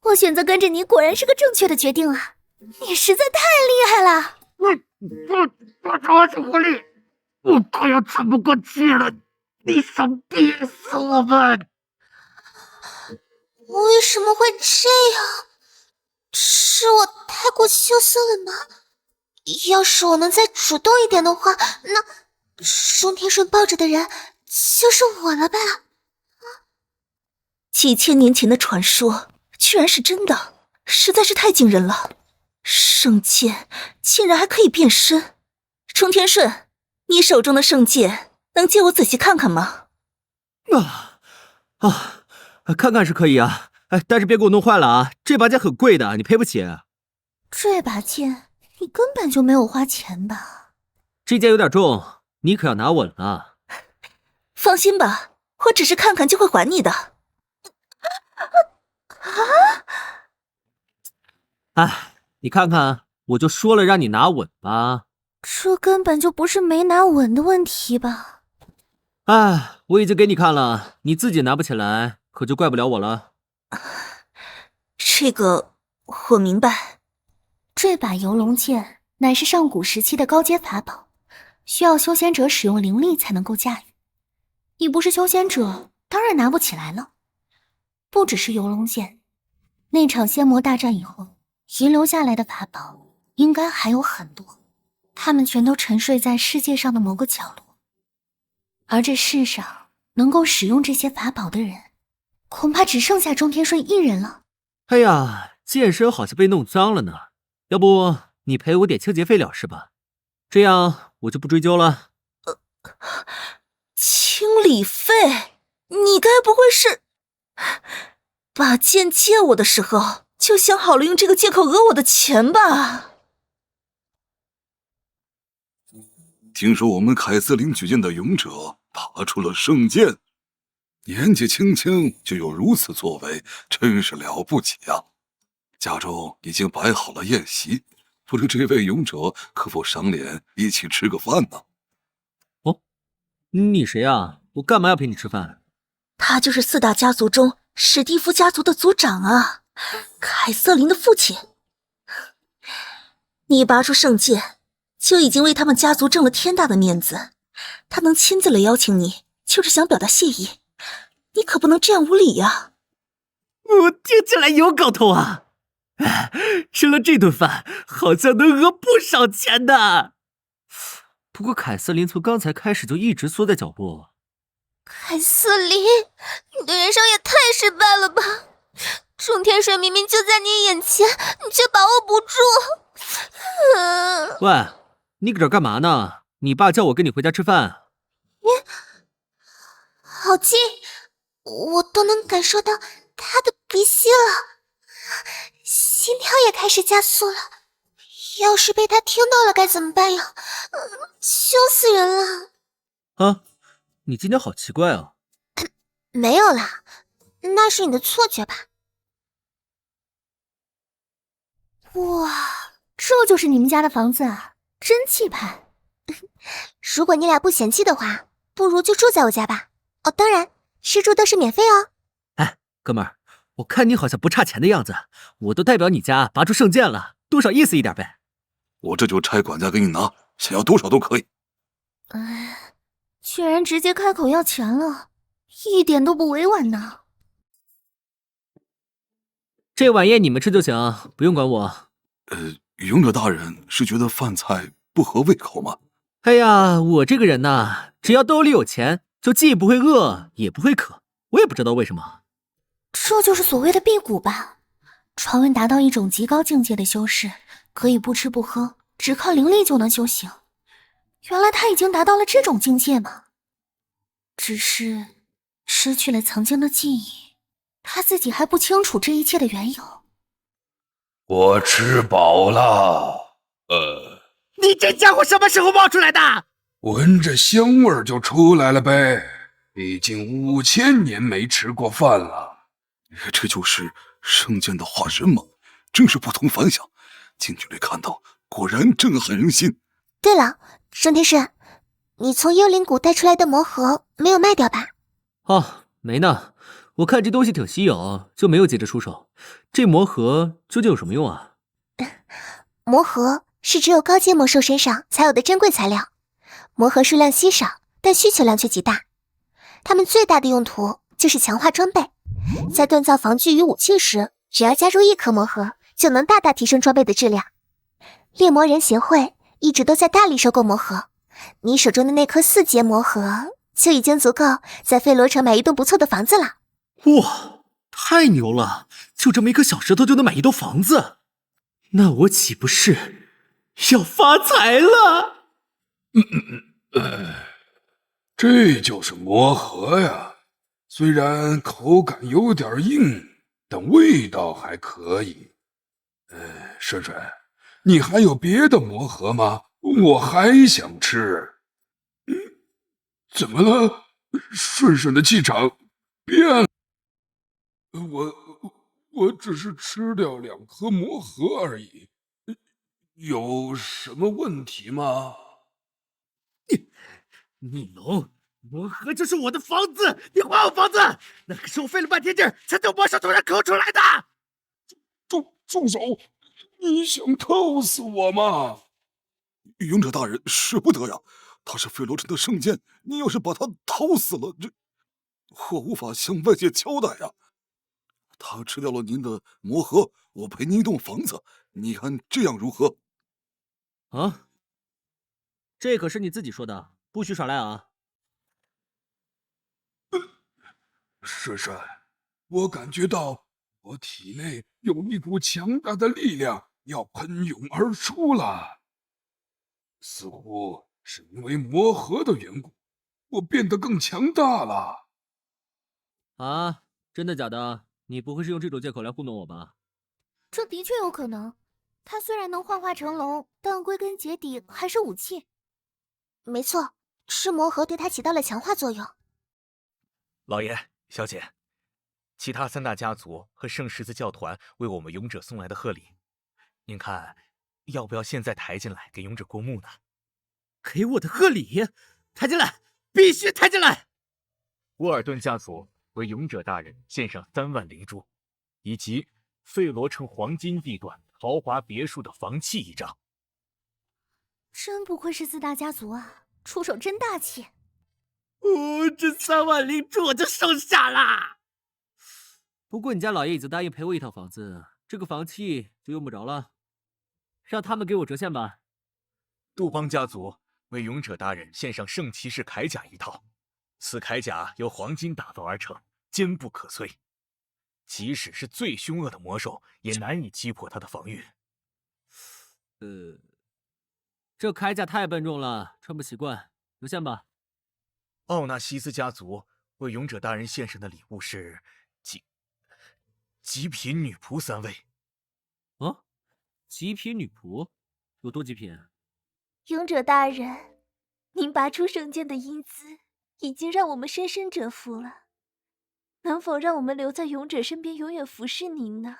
H: 我选择跟着你果然是个正确的决定啊！你实在太厉害了！
D: 我着实无力，我快要喘不过气了！你想逼死我们？
C: 为什么会这样？是我太过羞涩了吗？要是我能再主动一点的话，那中天顺抱着的人就是我了吧？
I: 几千年前的传说居然是真的，实在是太惊人了。圣剑竟然还可以变身。冲天顺，你手中的圣剑能借我仔细看看吗？
D: 看看是可以啊，但是别给我弄坏了啊！这把剑很贵的，你赔不起。
H: 这把剑你根本就没有花钱吧？
D: 这剑有点重，你可要拿稳了。
I: 放心吧，我只是看看就会还你的。
D: 你看看，我就说了让你拿稳吧。
H: 这根本就不是没拿稳的问题吧？
D: 我已经给你看了，你自己拿不起来，可就怪不了我了。
I: 这个我明白。
H: 这把游龙剑乃是上古时期的高阶法宝，需要修仙者使用灵力才能够驾驭。你不是修仙者，当然拿不起来了。不只是游龙剑，那场仙魔大战以后遗留下来的法宝应该还有很多，他们全都沉睡在世界上的某个角落。而这世上能够使用这些法宝的人，恐怕只剩下中天顺一人了。
D: 哎呀，剑身好像被弄脏了呢，要不你赔我点清洁费了事吧？这样我就不追究了。
I: 清理费？你该不会是把剑借我的时候就想好了用这个借口讹我的钱吧？
M: 听说我们凯瑟琳举剑的勇者拔出了圣剑，年纪轻轻就有如此作为，真是了不起啊！家中已经摆好了宴席，不知这位勇者可否赏脸一起吃个饭呢？
D: 哦，你谁啊？我干嘛要陪你吃饭？
I: 他就是四大家族中史蒂夫家族的族长啊，凯瑟琳的父亲。你拔出圣剑就已经为他们家族挣了天大的面子，他能亲自来邀请你，就是想表达谢意。你可不能这样无礼呀！
D: 我听起来有搞头啊！吃了这顿饭，好像能讹不少钱呢。不过凯瑟琳从刚才开始就一直缩在角落。
C: 凯瑟琳，你的人生也太失败了吧！
H: 种天水明明就在你眼前，你却把握不住。
D: 喂，你搁这干嘛呢？你爸叫我跟你回家吃饭。
H: 好近，我都能感受到他的鼻息了，心跳也开始加速了。要是被他听到了该怎么办呀？羞死人了！
D: 啊，你今天好奇怪啊。
H: 没有啦，那是你的错觉吧？哇，这就是你们家的房子啊，真气派！如果你俩不嫌弃的话，不如就住在我家吧。哦，当然，吃住都是免费哦。
D: 哎，哥们儿，我看你好像不差钱的样子，我都代表你家拔出圣剑了，多少意思一点呗。
N: 我这就差管家给你拿，想要多少都可以。
H: 居然直接开口要钱了，一点都不委婉呢。
D: 这晚宴你们吃就行，不用管我。
N: 勇者大人是觉得饭菜不合胃口吗？
D: 哎呀，我这个人呐，只要兜里有钱，就既不会饿，也不会渴。我也不知道为什么。
H: 这就是所谓的辟谷吧？传闻达到一种极高境界的修士，可以不吃不喝，只靠灵力就能修行。原来他已经达到了这种境界吗？只是失去了曾经的记忆，他自己还不清楚这一切的缘由。
N: 我吃饱了。
B: 你这家伙什么时候冒出来的？
N: 闻着香味儿就出来了呗。毕竟5000年没吃过饭了。这就是圣剑的化身吗？真是不同凡响。近距离看到，果然震撼人心。
H: 对了，圣天使，你从幽灵谷带出来的魔盒没有卖掉吧？
D: 哦，没呢。我看这东西挺稀有，就没有急着出手。这魔盒究竟有什么用啊？
H: 魔盒是只有高阶魔兽身上才有的珍贵材料，魔盒数量稀少，但需求量却极大。它们最大的用途就是强化装备，在锻造防具与武器时，只要加入1颗魔盒，就能大大提升装备的质量。猎魔人协会一直都在大力收购魔盒，你手中的那颗4阶魔盒就已经足够在费罗城买一栋不错的房子了。
D: 哇，太牛了！就这么一颗小石头就能买一栋房子，那我岂不是要发财了？
N: 这就是魔盒呀，虽然口感有点硬，但味道还可以。顺顺，你还有别的魔盒吗？我还想吃。怎么了？顺顺的气场变了。我只是吃掉2颗魔盒而已，有什么问题吗？
B: 逆龙，魔盒就是我的房子，你还我房子，那可是我费了半天劲儿才从魔兽头上抠出来的。
N: 住手！你想套死我吗？勇者大人，使不得呀！他是费罗城的圣剑，你要是把他套死了，我无法向外界交代呀。他吃掉了您的魔盒，我赔您一栋房子，你看这样如何？
D: 啊，这可是你自己说的，不许耍赖啊！
N: 顺顺，我感觉到我体内有一股强大的力量要喷涌而出了，似乎是因为魔盒的缘故，我变得更强大了。
D: 啊，真的假的？你不会是用这种借口来糊弄我吧？
H: 这的确有可能。它虽然能幻化成龙，但归根结底还是武器。没错，是魔盒对它起到了强化作用。
F: 老爷、小姐，其他3大家族和圣十字教团为我们勇者送来的贺礼，您看要不要现在抬进来给勇者过目呢？
B: 给我的贺礼，抬进来，必须抬进来！
F: 沃尔顿家族为勇者大人献上3万灵珠，以及费罗城黄金地段豪华别墅的房契1张。
H: 真不愧是4大家族啊，出手真大气。
B: 这3万灵珠我就收下啦。
D: 不过你家老爷已经答应赔我一套房子，这个房契就用不着了，让他们给我折现吧。
F: 杜邦家族为勇者大人献上圣骑士铠甲1套，此铠甲由黄金打造而成，坚不可摧。即使是最凶恶的魔兽，也难以击破他的防御。
D: 这铠甲太笨重了，穿不习惯，留下吧。
F: 奥纳西斯家族为勇者大人献上的礼物是极品女仆3位。
D: 哦，极品女仆有多极品？
H: 勇者大人，您拔出圣剑的英姿已经让我们深深折服了，能否让我们留在勇者身边，永远服侍您呢？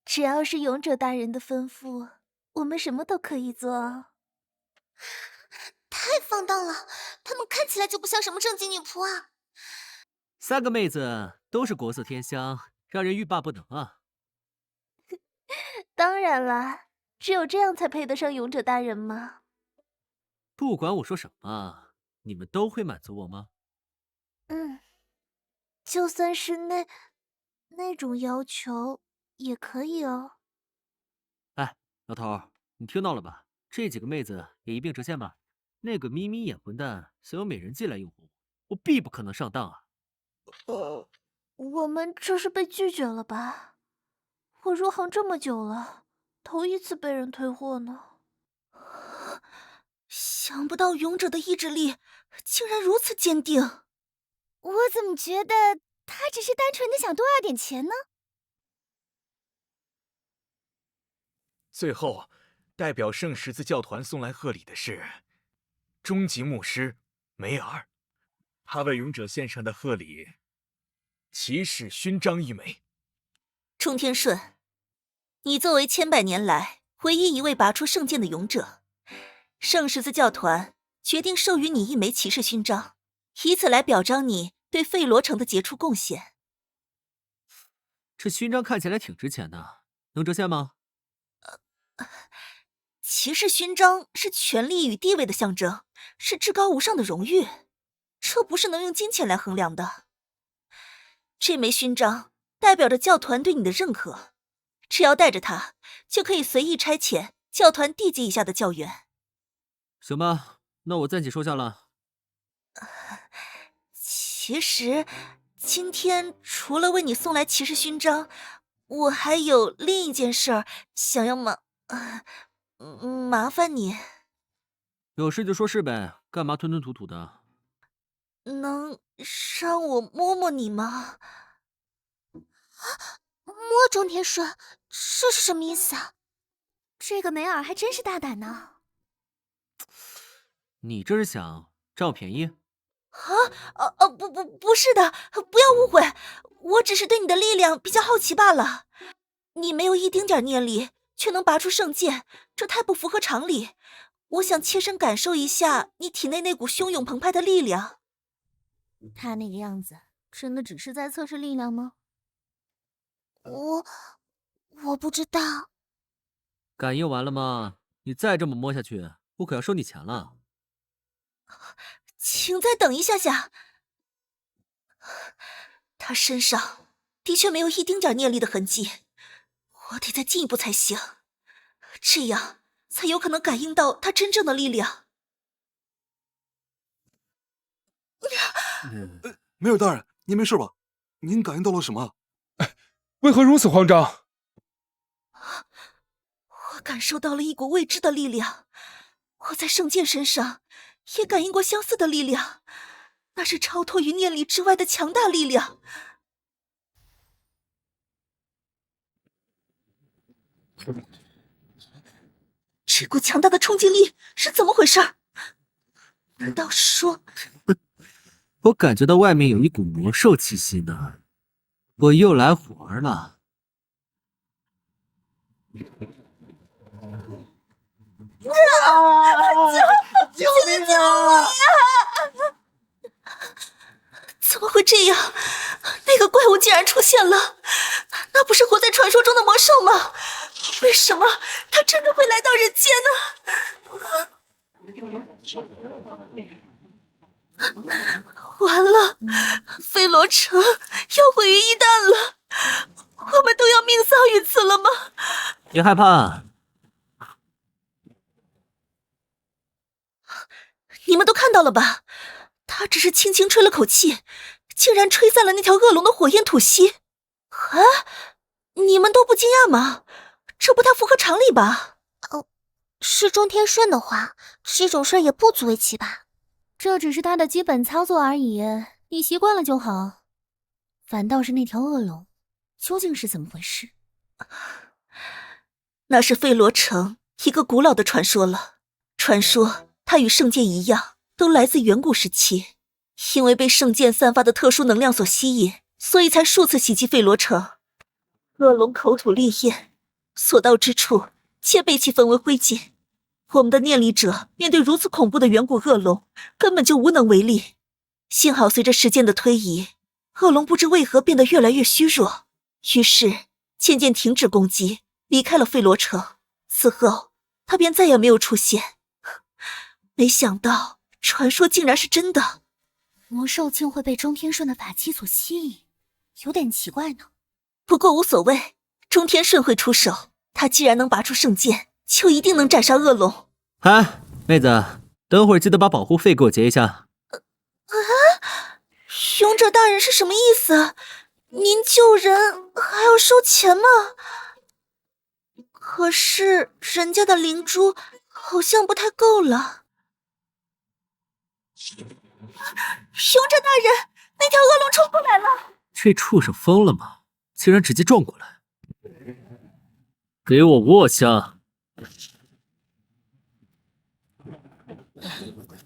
H: 只要是勇者大人的吩咐，我们什么都可以做哦。
C: 太放荡了，她们看起来就不像什么正经女仆啊。
D: 3个妹子都是国色天香，让人欲罢不能啊。
H: 当然了，只有这样才配得上勇者大人吗？
D: 不管我说什么，你们都会满足我吗？
H: 就算是那种要求也可以哦。
D: 哎，老头，你听到了吧？这几个妹子也一并折现吧。那个眯眯眼混蛋想用美人计来诱惑我必不可能上当啊！
H: 我们这是被拒绝了吧？我入行这么久了，头一次被人退货呢。
I: 想不到勇者的意志力竟然如此坚定。
H: 我怎么觉得他只是单纯的想多要点钱呢？
F: 最后，代表圣十字教团送来贺礼的是终极牧师梅尔，他为勇者献上的贺礼骑士勋章1枚。
I: 冲天顺，你作为千百年来唯一一位拔出圣剑的勇者，圣十字教团决定授予你1枚骑士勋章，以此来表彰你对费罗城的杰出贡献。
D: 这勋章看起来挺值钱的，能折现吗？
I: 骑士勋章是权力与地位的象征，是至高无上的荣誉，这不是能用金钱来衡量的。这枚勋章代表着教团对你的认可，只要带着它，就可以随意差遣教团地级以下的教员。
D: 行吧，那我暂且收下了。
I: 其实今天除了为你送来骑士勋章，我还有另一件事儿想要麻烦你。
D: 有事就说事呗，干嘛吞吞吐吐的？
I: 能让我摸摸你吗？
C: 摸中天顺，这是什么意思啊？
H: 这个梅尔还真是大胆呢。
D: 你这是想占我便宜？
I: 不是的，不要误会，我只是对你的力量比较好奇罢了。你没有一丁点念力，却能拔出圣剑，这太不符合常理。我想切身感受一下你体内那股汹涌澎湃的力量。
H: 他那个样子，真的只是在测试力量吗？
C: 我不知道。
D: 感应完了吗？你再这么摸下去，我可要收你钱了。
I: 请再等一下下。他身上的确没有一丁点念力的痕迹，我得再进一步才行，这样才有可能感应到他真正的力量。
O: 梅尔大人，您没事吧？您感应到了什么？
N: 为何如此慌张？
I: 我感受到了一股未知的力量，我在圣剑身上也感应过相似的力量，那是超脱于念力之外的强大力量。这股强大的冲击力是怎么回事？难道说……
D: 我感觉到外面有一股魔兽气息呢，我又来活了。
I: 救命啊！怎么会这样？那个怪物竟然出现了，那不是活在传说中的魔兽吗？为什么他真的会来到人间呢？完了，飞罗城要毁于一旦了，我们都要命丧于此了吗？
D: 别害怕，
I: 你们都看到了吧？他只是轻轻吹了口气，竟然吹散了那条恶龙的火焰吐息。啊，你们都不惊讶吗？这不太符合常理吧？
H: 是中天顺的话，这种事也不足为奇吧？这只是他的基本操作而已，你习惯了就好。反倒是那条恶龙，究竟是怎么回事？
I: 那是费罗城一个古老的传说了。传说它与圣剑一样，都来自远古时期，因为被圣剑散发的特殊能量所吸引，所以才数次袭击费罗城。恶龙口吐烈焰，所到之处皆被其焚为灰烬。我们的念力者面对如此恐怖的远古恶龙，根本就无能为力。幸好随着时间的推移，恶龙不知为何变得越来越虚弱，于是渐渐停止攻击，离开了费罗城。此后他便再也没有出现。没想到传说竟然是真的。
H: 魔兽竟会被中天顺的法器所吸引，有点奇怪呢。
I: 不过无所谓，中天顺会出手，他既然能拔出圣剑，就一定能斩杀恶龙。
D: 哎，妹子，等会儿记得把保护费给我结一下。
I: 勇者大人是什么意思？您救人还要收钱吗？可是人家的灵珠好像不太够了。勇者大人，那条恶龙冲过来了！
D: 这畜生疯了吗？竟然直接撞过来！给我握下！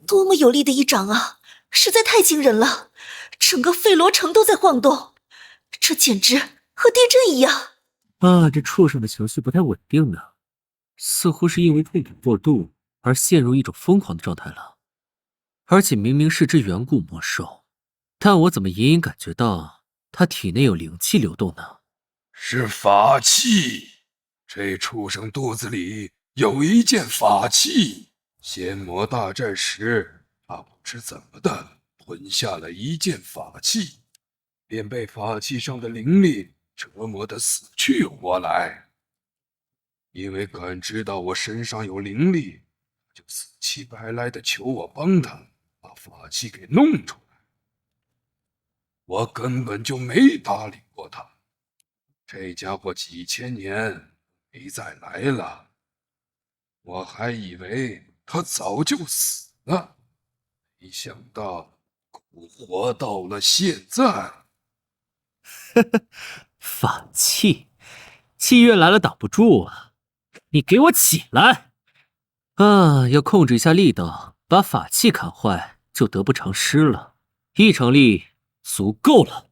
I: 多么有力的一掌啊！实在太惊人了，整个费罗城都在晃动，这简直和地震一样。
D: 这畜生的情绪不太稳定呢，似乎是因为痛苦过度而陷入一种疯狂的状态了。而且明明是只远古魔兽，但我怎么隐隐感觉到它体内有灵气流动呢？
N: 是法器，这畜生肚子里有一件法器。仙魔大战时，他不知怎么的吞下了一件法器，便被法器上的灵力折磨得死去活来。因为感知到我身上有灵力，就死乞白赖地求我帮他把法器给弄出来。我根本就没搭理过他。这家伙几千年没再来了，我还以为他早就死了，没想到活到了现在。
D: 法器，气运来了挡不住啊！你给我起来！要控制一下力道，把法器砍坏就得不偿失了。一场力足够了。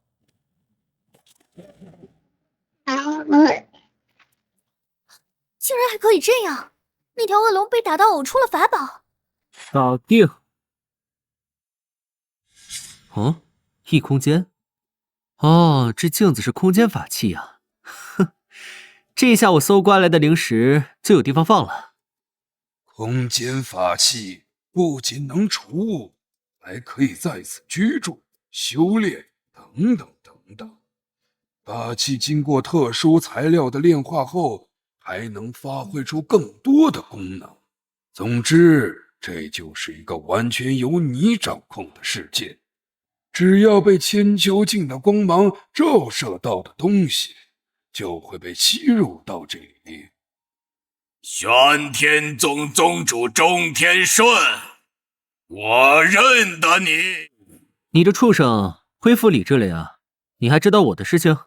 H: 竟然还可以这样！那条恶龙被打到呕出了法宝。
D: 搞定。异空间。这镜子是空间法器啊！哼，这下我搜刮来的灵石就有地方放了。
N: 空间法器不仅能储物，还可以在此居住、修炼等等等等。法器经过特殊材料的炼化后，还能发挥出更多的功能。总之，这就是一个完全由你掌控的世界。只要被千秋镜的光芒照射到的东西，就会被吸入到这里。
P: 玄天宗宗主中天顺，我认得你。
D: 你这畜生恢复理智了呀？你还知道我的事情？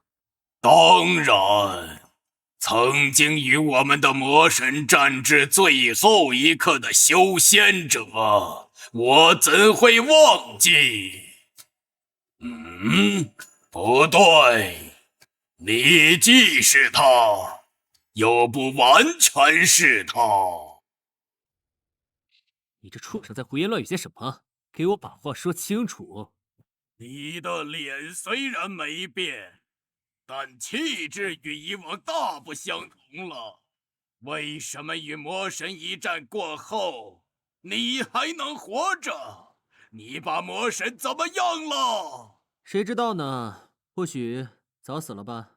P: 当然，曾经与我们的魔神战至最后一刻的修仙者，我怎会忘记？不对，你既是他，又不完全是他。
D: 你这畜生在胡言乱语些什么？给我把话说清楚。
P: 你的脸虽然没变，但气质与以往大不相同了。为什么与魔神一战过后，你还能活着？你把魔神怎么样了？
D: 谁知道呢？或许早死了吧。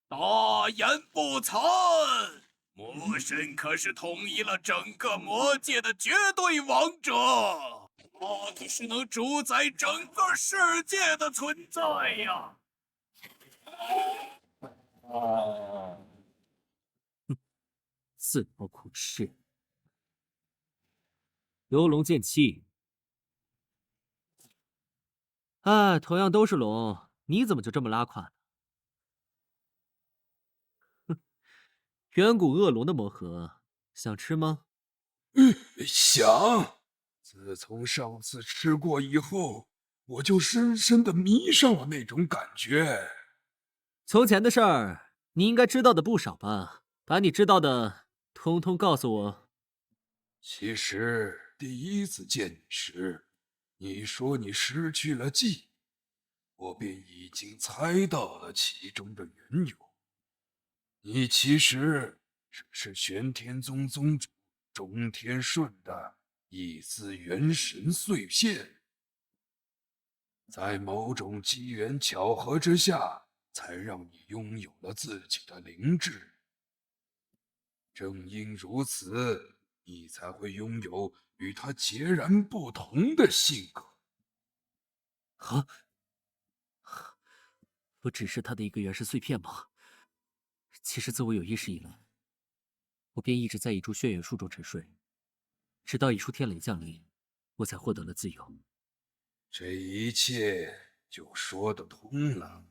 P: 大言不惭！魔神可是统一了整个魔界的绝对王者，他可是能主宰整个世界的存在呀！
D: 自讨苦吃。游龙剑气。哎，同样都是龙，你怎么就这么拉胯呢？哼，远古恶龙的魔核，想吃吗？
N: 想。自从上次吃过以后，我就深深的迷上了那种感觉。
D: 从前的事儿，你应该知道的不少吧？把你知道的通通告诉我。
N: 其实第一次见你时，你说你失去了记忆，我便已经猜到了其中的缘由。你其实只是玄天宗宗主中天顺的一丝元神碎片，在某种机缘巧合之下，才让你拥有了自己的灵智。正因如此，你才会拥有与他截然不同的性格。
D: 啊！不只是他的一个元神碎片吗？其实自我有意识以来，我便一直在一株轩辕树中沉睡，直到一束天雷降临，我才获得了自由。
N: 这一切就说得通了。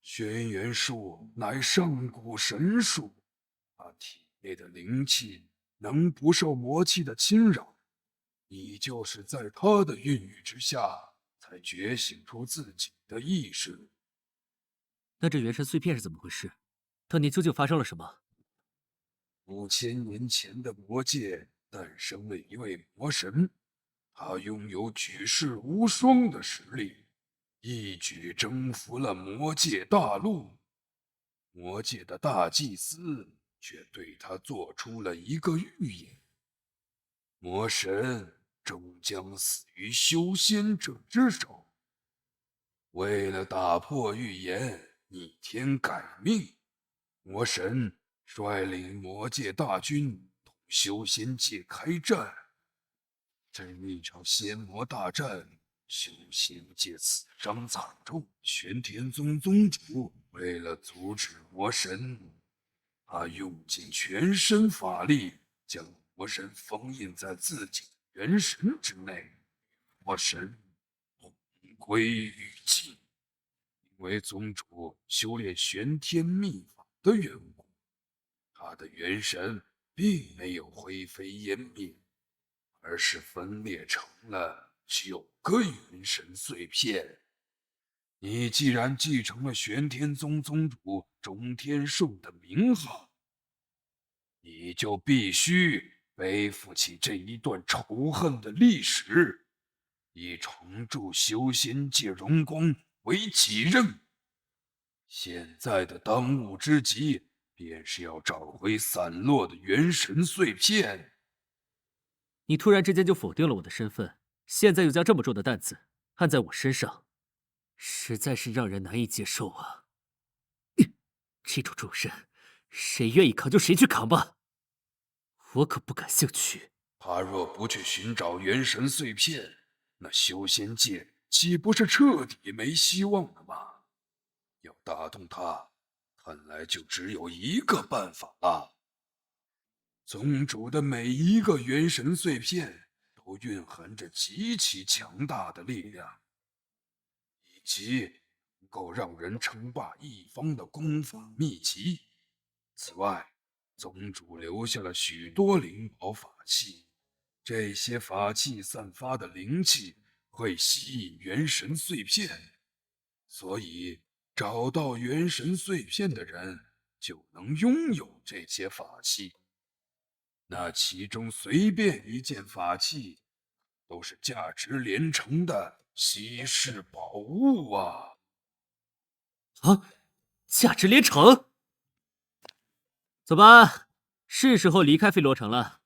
N: 轩辕树乃上古神树，它体内的灵气能不受魔气的侵扰。你就是在它的孕育之下，才觉醒出自己的意识。
D: 那这元神碎片是怎么回事？当年究竟发生了什么
N: 5000年前的魔界诞生了一位魔神，他拥有举世无双的实力，一举征服了魔界大陆。魔界的大祭司却对他做出了一个预言：魔神终将死于修仙者之手。为了打破预言，逆天改命，魔神率领魔界大军同修仙界开战。这一场仙魔大战，修仙界死伤惨重。玄天宗宗主为了阻止魔神，他用尽全身法力将魔神封印在自己的元神之内，魔神同归于尽。因为宗主修炼玄天秘法的缘故，他的元神并没有灰飞烟灭，而是分裂成了9个元神碎片。你既然继承了玄天宗宗主中天顺的名号，你就必须背负起这一段仇恨的历史，以重铸修仙界荣光为己任。现在的当务之急，便是要找回散落的元神碎片。
D: 你突然之间就否定了我的身份，现在又将这么重的担子按在我身上，实在是让人难以接受啊！这种重任，谁愿意扛就谁去扛吧，我可不感兴趣。
N: 他若不去寻找元神碎片，那修仙界岂不是彻底没希望了吗？要打动他，看来就只有一个办法了。宗主的每一个元神碎片都蕴含着极其强大的力量，以及能够让人称霸一方的功法秘籍。此外，宗主留下了许多灵宝法器，这些法器散发的灵气会吸引元神碎片，所以找到元神碎片的人就能拥有这些法器。那其中随便一件法器都是价值连城的稀世宝物啊！
D: 啊，价值连城！走吧，是时候离开飞罗城了，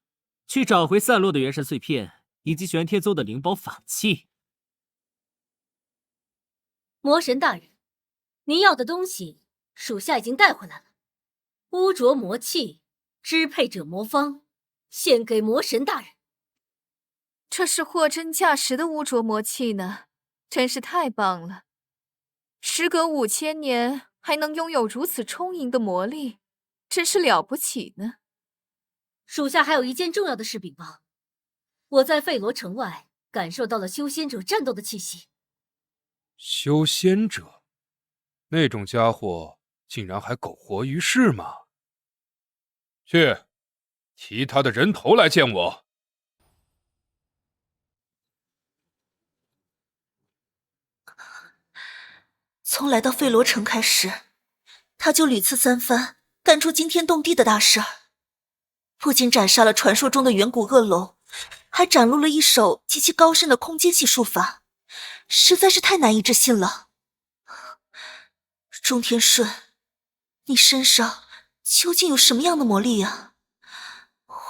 D: 去找回散落的元神碎片以及玄天宗的灵宝法器。
Q: 魔神大人，您要的东西属下已经带回来了。污浊魔器，支配者魔方，献给魔神大人。
R: 这是货真价实的污浊魔器呢，真是太棒了。时隔5000年，还能拥有如此充盈的魔力，真是了不起呢。
Q: 属下还有一件重要的事禀报，我在费罗城外感受到了修仙者战斗的气息。
N: 修仙者，那种家伙竟然还苟活于世吗？去，提他的人头来见我。
I: 从来到费罗城开始，他就屡次三番干出惊天动地的大事儿，不仅斩杀了传说中的远古恶龙，还展露了一手极其高深的空阶系术法，实在是太难以置信了。钟天顺，你身上究竟有什么样的魔力啊？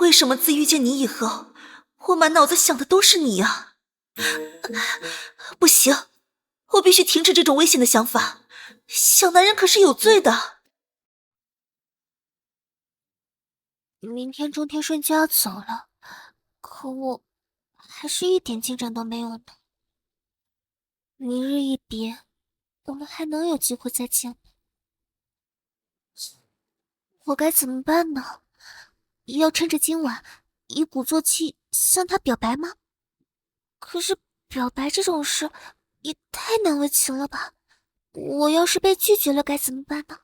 I: 为什么自遇见你以后，我满脑子想的都是你啊？不行，我必须停止这种危险的想法，小男人可是有罪的。
H: 明天钟天顺就要走了，可我还是一点进展都没有呢。明日一别，我们还能有机会再见吗？我该怎么办呢？要趁着今晚以鼓作气向他表白吗？可是表白这种事也太难为情了吧，我要是被拒绝了该怎么办呢？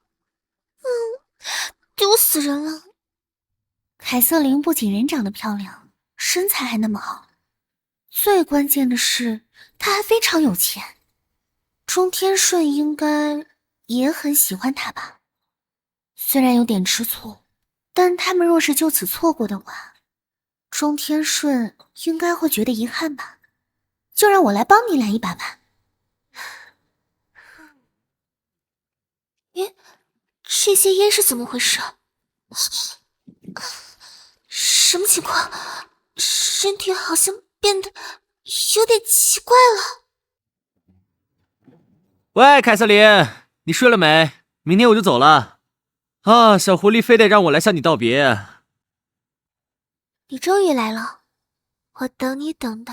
H: 丢死人了。凯瑟琳不仅人长得漂亮，身材还那么好，最关键的是她还非常有钱。钟天顺应该也很喜欢她吧，虽然有点吃醋，但他们若是就此错过的话，钟天顺应该会觉得遗憾吧。就让我来帮你揽一把吧。咦，这些烟是怎么回事？什么情况？身体好像变得有点奇怪了。
D: 喂，凯瑟琳，你睡了没？明天我就走了。啊，小狐狸非得让我来向你道别。
H: 你终于来了，我等你等的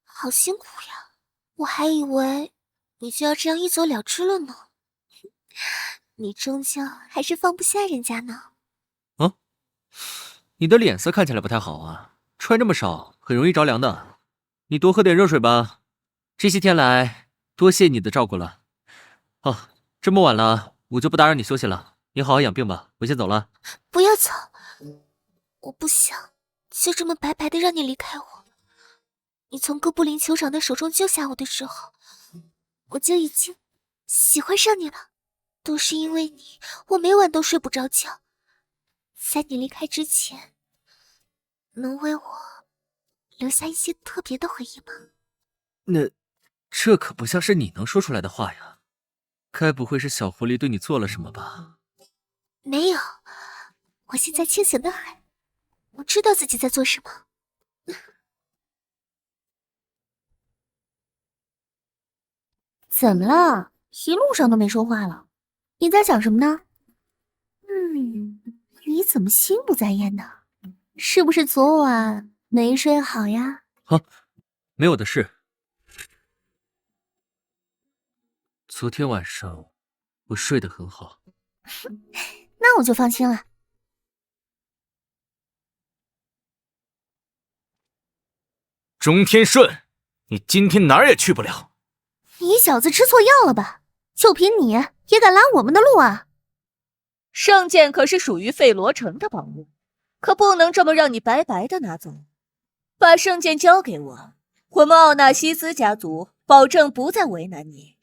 H: 好辛苦呀，我还以为你就要这样一走了之了呢。你终究还是放不下人家呢。
D: 啊，你的脸色看起来不太好啊，穿这么少很容易着凉的。你多喝点热水吧。这些天来多谢你的照顾了。哦，这么晚了，我就不打扰你休息了。你好好养病吧，我先走了。
H: 不要走，我不想就这么白白的让你离开我。你从哥布林酋长的手中救下我的时候，我就已经喜欢上你了。都是因为你，我每晚都睡不着觉。在你离开之前，能为我留下一些特别的回忆吗？
D: 这可不像是你能说出来的话呀。该不会是小狐狸对你做了什么吧？
H: 没有，我现在清醒得很，我知道自己在做什么。怎么了？一路上都没说话了，你在想什么呢？你怎么心不在焉呢？是不是昨晚没睡好呀？
D: 啊，没有的事。昨天晚上我睡得很好。
H: 那我就放心了。
F: 钟天顺，你今天哪儿也去不了。
H: 你小子吃错药了吧？就凭你也敢拦我们的路啊？
S: 圣剑可是属于费罗城的宝物，可不能这么让你白白的拿走。把圣剑交给我，我们奥纳西斯家族保证不再为难你。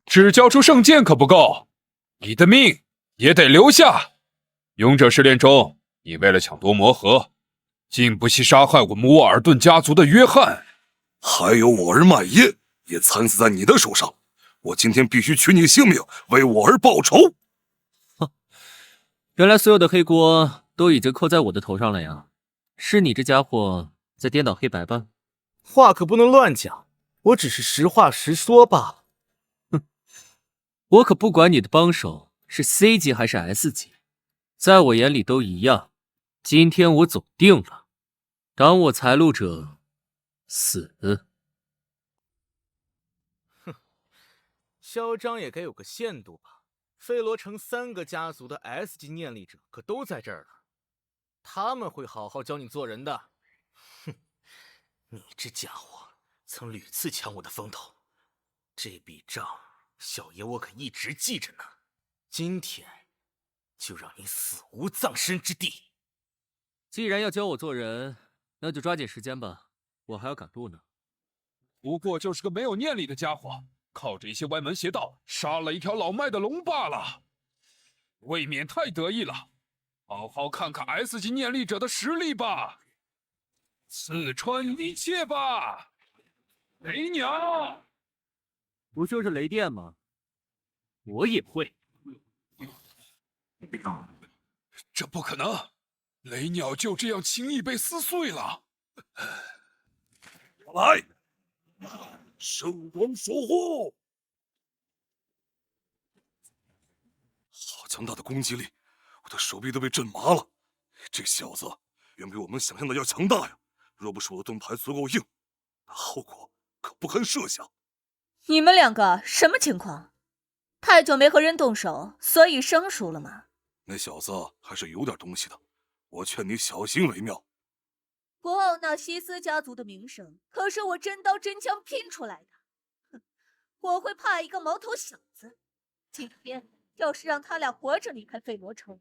N: 只交出圣剑可不够，你的命也得留下。勇者试炼中，你为了抢夺魔核，竟不惜杀害我们沃尔顿家族的约翰，
O: 还有我儿麦耶也惨死在你的手上。我今天必须取你性命，为我儿报仇。
D: 原来所有的黑锅都已经扣在我的头上了呀！是你这家伙在颠倒黑白吧？
F: 话可不能乱讲，我只是实话实说罢了。
D: 哼，我可不管你的帮手是 C 级还是 S 级，在我眼里都一样。今天我走定了，挡我财路者死。
F: 哼，嚣张也该有个限度吧。飞罗城3个家族的 S 级念力者可都在这儿了，他们会好好教你做人的。哼，你这家伙曾屡次抢我的风头，这笔账小爷我可一直记着呢。今天就让你死无葬身之地。
D: 既然要教我做人，那就抓紧时间吧，我还要赶路呢。
N: 不过就是个没有念力的家伙，靠着一些歪门邪道杀了一条老迈的龙罢了，未免太得意了。好好看看 S 级念力者的实力吧，刺穿一切吧，雷鸟！
D: 不就是雷电吗？我也会。
N: 这不可能，雷鸟就这样轻易被撕碎了。
O: 来，圣光守护！好强大的攻击力，我的手臂都被震麻了。这小子远比我们想象的要强大呀！若不是我的盾牌足够硬，那后果可不堪设想。
S: 你们两个什么情况？太久没和人动手，所以生疏了吗？
O: 那小子还是有点东西的，我劝你小心为妙。
S: 博奥纳西斯家族的名声可是我真刀真枪拼出来的，哼，我会怕一个毛头小子？今天要是让他俩活着离开费罗城，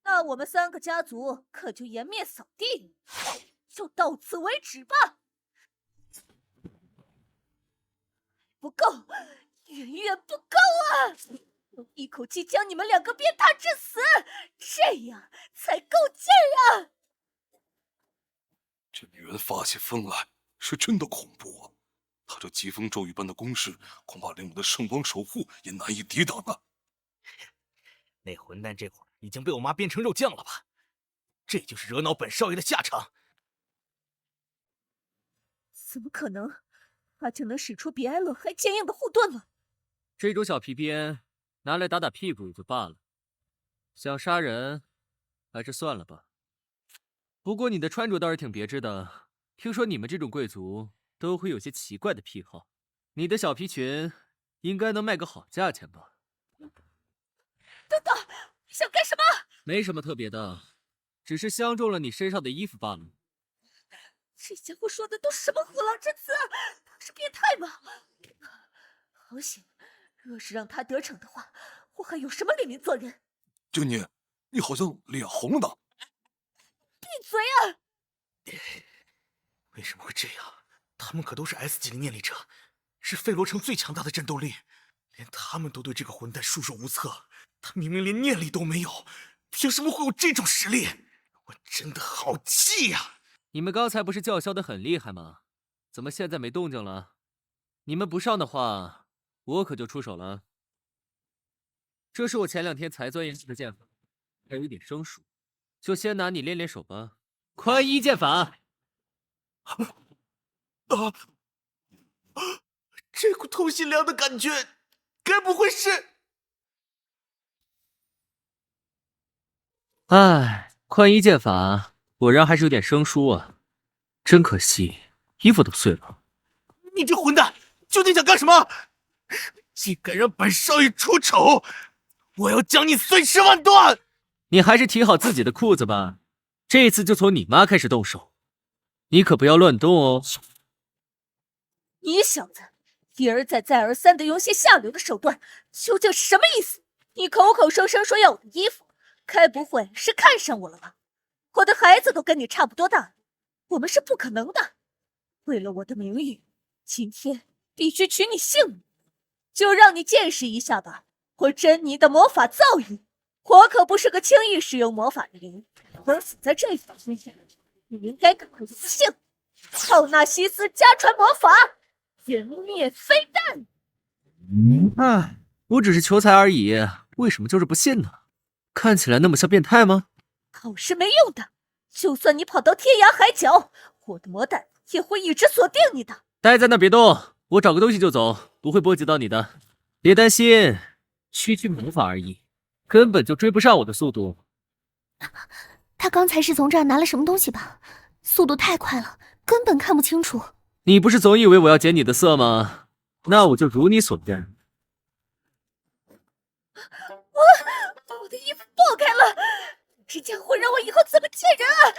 S: 那我们3个家族可就颜面扫地了。就到此为止吧。不够，远远不够啊！一口气将你们2个鞭挞致死，这样才够劲儿啊！
O: 这女人发起疯来是真的恐怖啊！她这疾风骤雨般的攻势，恐怕连我的圣光守护也难以抵挡啊！
F: 那混蛋这会儿已经被我妈变成肉酱了吧？这就是惹恼本少爷的下场。
S: 怎么可能？他就能使出比艾伦还坚硬的护盾了？
D: 这种小皮鞭拿来打打屁股也就罢了，想杀人还是算了吧。不过你的穿着倒是挺别致的，听说你们这种贵族都会有些奇怪的癖好。你的小皮裙应该能卖个好价钱吧？
S: 等等，你想干什么？
D: 没什么特别的，只是相中了你身上的衣服罢了。
S: 这家伙说的都什么虎狼之词？他是变态吗？好险！若是让他得逞的话，我还有什么脸面做人？
O: 珍妮，你好像脸红了呢。
S: 闭嘴啊！
F: 为什么会这样？他们可都是 S 级的念力者，是费罗城最强大的战斗力，连他们都对这个混蛋束手无策。他明明连念力都没有，凭什么会有这种实力？我真的好气呀！
D: 你们刚才不是叫嚣的很厉害吗？怎么现在没动静了？你们不上的话，我可就出手了。这是我前2天才钻研出的剑法，还有一点生疏，就先拿你练练手吧。宽衣剑法。
F: 这股透心凉的感觉，该不会是……
D: 唉，宽衣剑法果然还是有点生疏啊，真可惜，衣服都碎了。
F: 你这混蛋，究竟想干什么？竟敢让本少爷出丑，我要将你碎尸万段！
D: 你还是提好自己的裤子吧，这次就从你妈开始动手，你可不要乱动哦。
S: 你小子一而再再而三的用些下流的手段，究竟是什么意思？你口口声声说要我的衣服，该不会是看上我了吧？我的孩子都跟你差不多大，我们是不可能的。为了我的名誉，今天必须取你性命，就让你见识一下吧，我珍妮的魔法造诣。我可不是个轻易使用魔法的人，而死在这方面前，你应该感到荣幸。奥纳西斯家传魔法，湮灭飞弹。
D: 唉，我只是求财而已，为什么就是不信呢？看起来那么像变态吗？
S: 考试没用的，就算你跑到天涯海角，我的魔弹也会一直锁定你的。
D: 待在那别动，我找个东西就走，不会波及到你的。别担心，区区魔法而已，根本就追不上我的速度。
H: 他刚才是从这儿拿了什么东西吧？速度太快了，根本看不清楚。
D: 你不是总以为我要劫你的色吗？那我就如你所愿。
S: 我家伙让我以后怎么见人啊！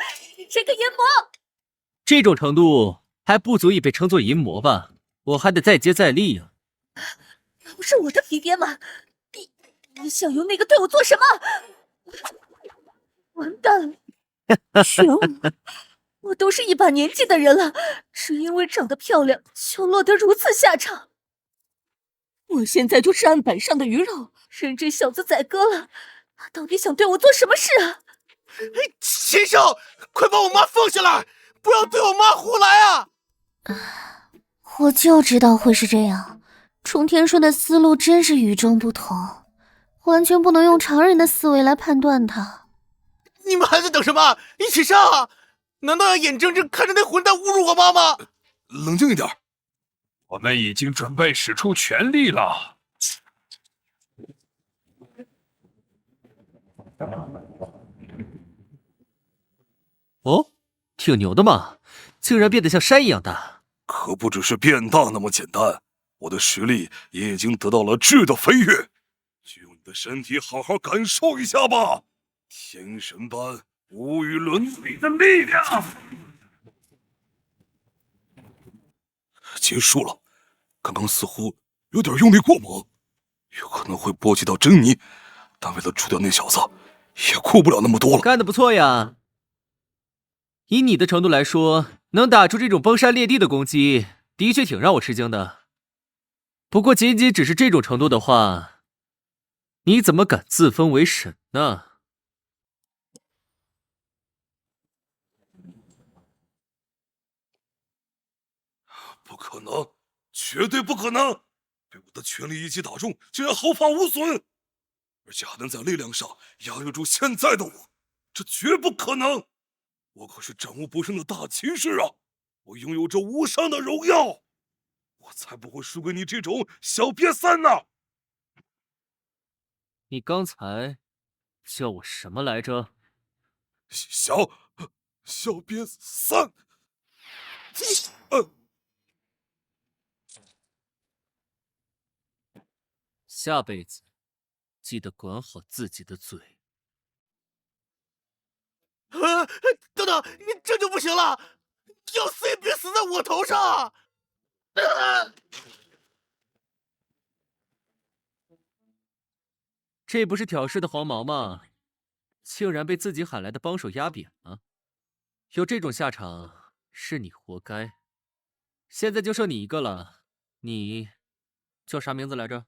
S: 这个淫魔！
D: 这种程度还不足以被称作淫魔吧？我还得再接再厉啊！
S: 那不是我的皮鞭吗？你想用那个对我做什么？完蛋了！选我都是一把年纪的人了，只因为长得漂亮就落得如此下场。我现在就是案板上的鱼肉，任这小子宰割了。他到底想对我做什么事啊？
J: 禽兽，快把我妈放下来，不要对我妈胡来啊！
H: 我就知道会是这样，冲天顺的思路真是与众不同，完全不能用常人的思维来判断他。
J: 你们还在等什么？一起上啊！难道要眼睁睁看着那混蛋侮辱我妈吗？
O: 冷静一点，我们已经准备使出全力了。
D: 哦，挺牛的嘛，竟然变得像山一样大。
O: 可不只是变大那么简单，我的实力也已经得到了质的飞跃。就用你的身体好好感受一下吧，天神般无与伦比的力量。结束了，刚刚似乎有点用力过猛，有可能会波及到珍妮，但为了除掉那小子，也顾不了那么多了。
D: 干得不错呀！以你的程度来说，能打出这种崩山裂地的攻击，的确挺让我吃惊的。不过仅仅只是这种程度的话，你怎么敢自封为神呢？
O: 不可能，绝对不可能！被我的全力一击打中，竟然毫发无损，而且还能在力量上压抑住现在的我，这绝不可能！我可是战无不胜的大骑士啊！我拥有着无上的荣耀，我才不会输给你这种小瘪三呢！
D: 你刚才叫我什么来着？
O: 小瘪三。
D: 下辈子记得管好自己的嘴。
J: 等等，你这就不行了，要死也别死在我头上啊！
D: 这不是挑事的黄毛吗？竟然被自己喊来的帮手压扁了，有这种下场是你活该。现在就剩你一个了，你叫啥名字来着？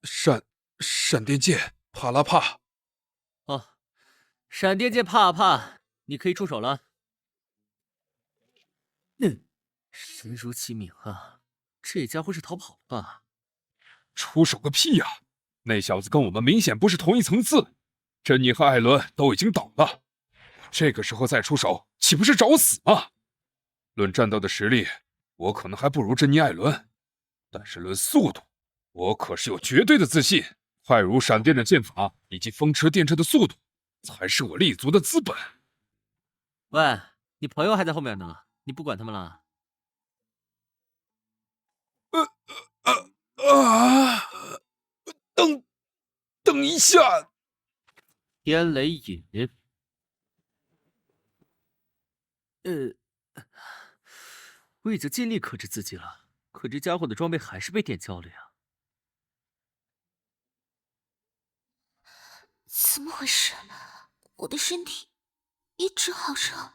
N: 闪电剑帕拉帕。
D: 哦，闪电剑帕帕，你可以出手了。人如其名啊，这家伙是逃跑了吧？
N: 出手个屁呀！那小子跟我们明显不是同一层次，珍妮和艾伦都已经倒了，这个时候再出手，岂不是找死吗？论战斗的实力，我可能还不如珍妮、艾伦，但是论速度，我可是有绝对的自信。快如闪电的剑法以及风车电掣的速度，才是我立足的资本。
D: 喂，你朋友还在后面呢，你不管他们了？
N: 等一下，
D: 天雷引。我已经尽力克制自己了，可这家伙的装备还是被点焦了呀。
H: 怎么回事？我的身体一直好热，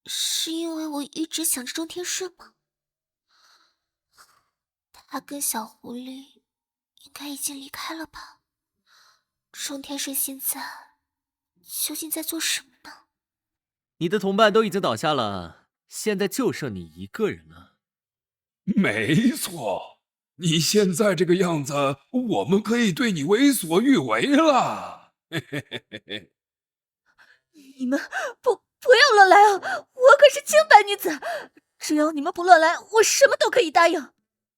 H: 是因为我一直想着中天顺吗？他跟小狐狸应该已经离开了吧？中天顺现在究竟在做什么呢？
D: 你的同伴都已经倒下了，现在就剩你一个人了。
N: 没错，你现在这个样子，我们可以对你为所欲为了。
S: 你们不要乱来啊！我可是清白女子，只要你们不乱来，我什么都可以答应。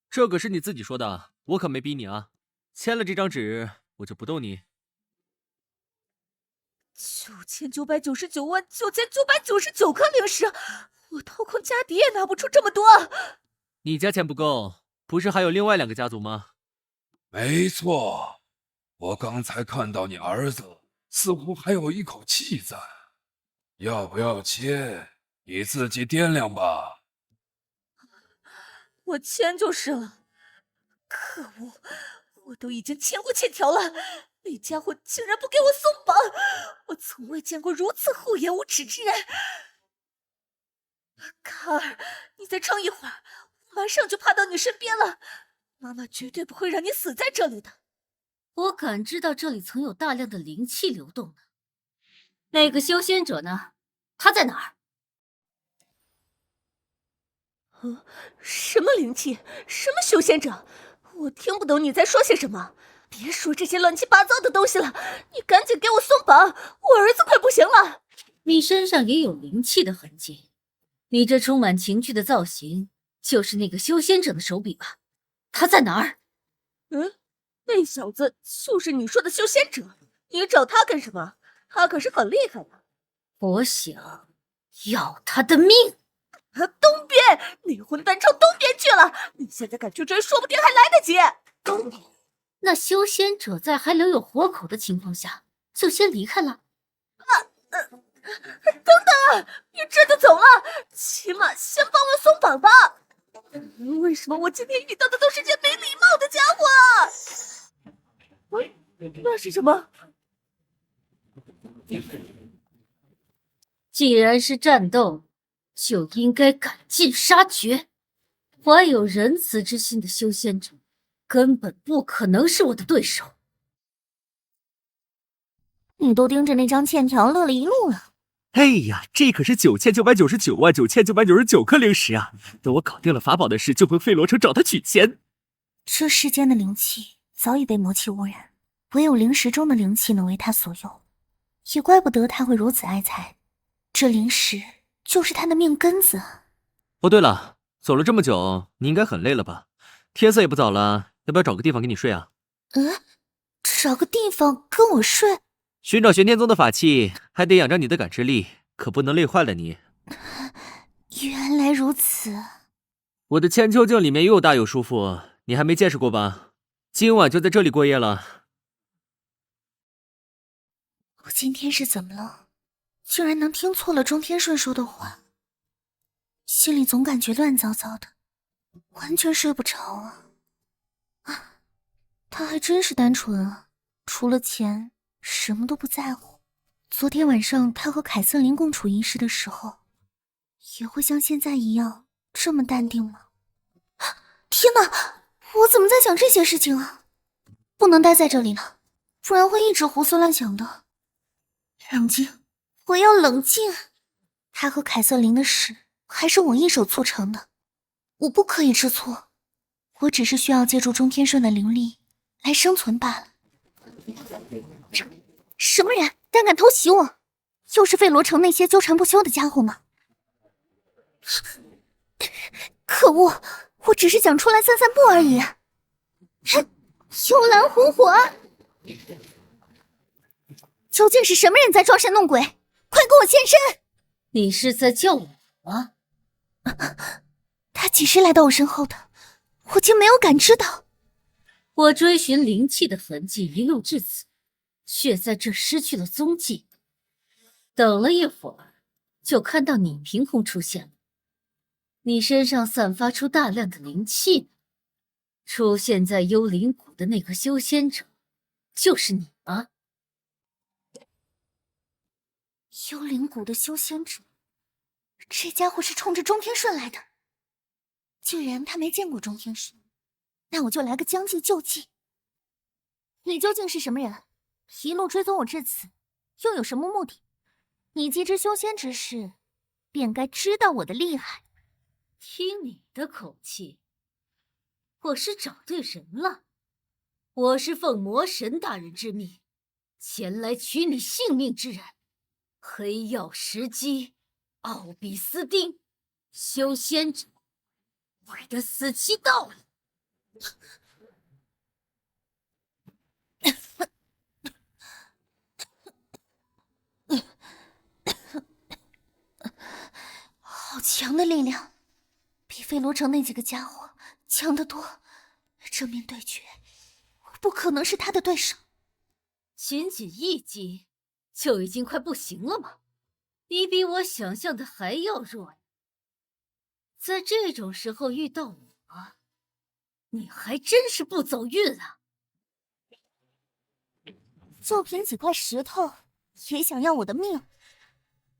D: 这可是你自己说的，我可没逼你啊！签了这张纸，我就不动你。
S: 99999999颗灵石，我掏空家底也拿不出这么多。
D: 你家钱不够，不是还有另外2个家族吗？
N: 没错，我刚才看到你儿子似乎还有一口气在。要不要签？你自己掂量吧。
S: 我签就是了。可恶，我都已经签过欠条了，那家伙竟然不给我松绑！我从未见过如此厚颜无耻之人。卡尔，你再撑一会儿，我马上就爬到你身边了。妈妈绝对不会让你死在这里的。
Q: 我感知到这里曾有大量的灵气流动呢。那个修仙者呢？他在哪儿？
S: 什么灵气？什么修仙者？我听不懂你在说些什么。别说这些乱七八糟的东西了，你赶紧给我松绑，我儿子快不行了。
Q: 你身上也有灵气的痕迹，你这充满情趣的造型，就是那个修仙者的手笔吧？他在哪儿？
S: 那小子就是你说的修仙者，你找他干什么？他可是很厉害的。
Q: 我想要他的命。
S: 东边，那混蛋朝东边去了。你现在敢去追，说不定还来得及。
Q: 那修仙者在还留有活口的情况下，就先离开了。
S: 等等，你这就走了？起码先帮我松绑吧。为什么我今天遇到的都是些没礼貌的家伙啊？那是什么？
Q: 既然是战斗，就应该赶尽杀绝。怀有仁慈之心的修仙者，根本不可能是我的对手。
H: 你都盯着那张欠条乐了一路了。
D: 哎呀，这可是99999999颗灵石啊！等我搞定了法宝的事，就回费罗城找他取钱。
H: 这世间的灵气早已被魔气污染，唯有灵石中的灵气能为他所用，也怪不得他会如此爱财。这灵石就是他的命根子。
D: 哦，对了，走了这么久，你应该很累了吧？天色也不早了，要不要找个地方给你睡啊？
H: 找个地方跟我睡？
D: 寻找玄天宗的法器，还得仰仗你的感知力，可不能累坏了你。
H: 原来如此。
D: 我的千秋镜里面又大又舒服，你还没见识过吧？今晚就在这里过夜了。
H: 我今天是怎么了？竟然能听错了钟天顺说的话，心里总感觉乱糟糟的，完全睡不着啊！他还真是单纯啊，除了钱什么都不在乎。昨天晚上他和凯瑟琳共处一室的时候，也会像现在一样这么淡定吗？天哪，我怎么在想这些事情啊？不能待在这里了，不然会一直胡思乱想的。冷静，我要冷静。他和凯瑟琳的事还是我一手促成的，我不可以吃醋。我只是需要借助钟天顺的灵力来生存罢了。什么人胆敢偷袭我？又是费罗城那些纠缠不休的家伙吗？可恶，我只是想出来散散步而已。幽兰红火，究竟是什么人在装神弄鬼？快给我现身！
Q: 你是在叫我吗？
H: 他几时来到我身后的？我竟没有感知到。
Q: 我追寻灵气的痕迹一路至此，却在这失去了踪迹。等了一会儿，就看到你凭空出现了。你身上散发出大量的灵气，出现在幽灵谷的那个修仙者，就是你吗？
H: 幽灵谷的修仙者，这家伙是冲着钟天顺来的。既然他没见过钟天顺，那我就来个将计就计。你究竟是什么人？一路追踪我至此，又有什么目的？你既知修仙之事，便该知道我的厉害。
Q: 听你的口气，我是找对人了。我是奉魔神大人之命，前来取你性命之人。黑曜石姬，奥比斯丁，修仙者，我的死期到了。
H: 好强的力量，比费罗城那几个家伙强得多。正面对决，我不可能是他的对手。
Q: 仅仅一击就已经快不行了吗？你比我想象的还要弱呀！在这种时候遇到我，你还真是不走运啊！
H: 就凭几块石头也想要我的命，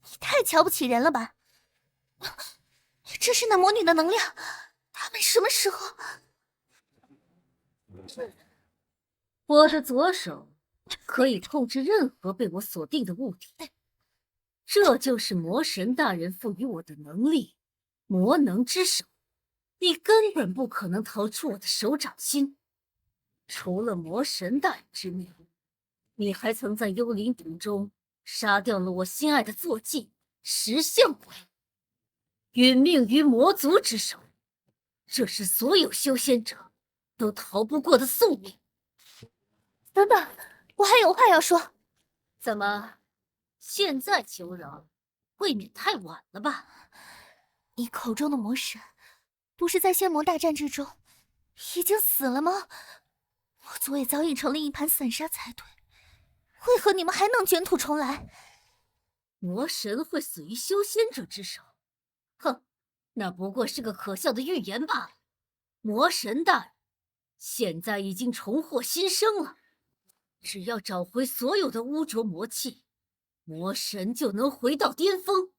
H: 你太瞧不起人了吧！这是那魔女的能量，他们什么时候？
Q: 我的左手可以控制任何被我锁定的物体，这就是魔神大人赋予我的能力——魔能之手。你根本不可能逃出我的手掌心。除了魔神大人之命，你还曾在幽灵谷中杀掉了我心爱的坐骑石像鬼，殒命于魔族之手。这是所有修仙者都逃不过的宿命。
H: 等等，我还有话要说。
Q: 怎么，现在求饶，未免太晚了吧？
H: 你口中的魔神，不是在仙魔大战之中已经死了吗？我族也早已成了一盘散沙才对，为何你们还能卷土重来？
Q: 魔神会死于修仙者之手？哼，那不过是个可笑的预言罢了。魔神大人现在已经重获新生了，只要找回所有的污浊魔气，魔神就能回到巅峰，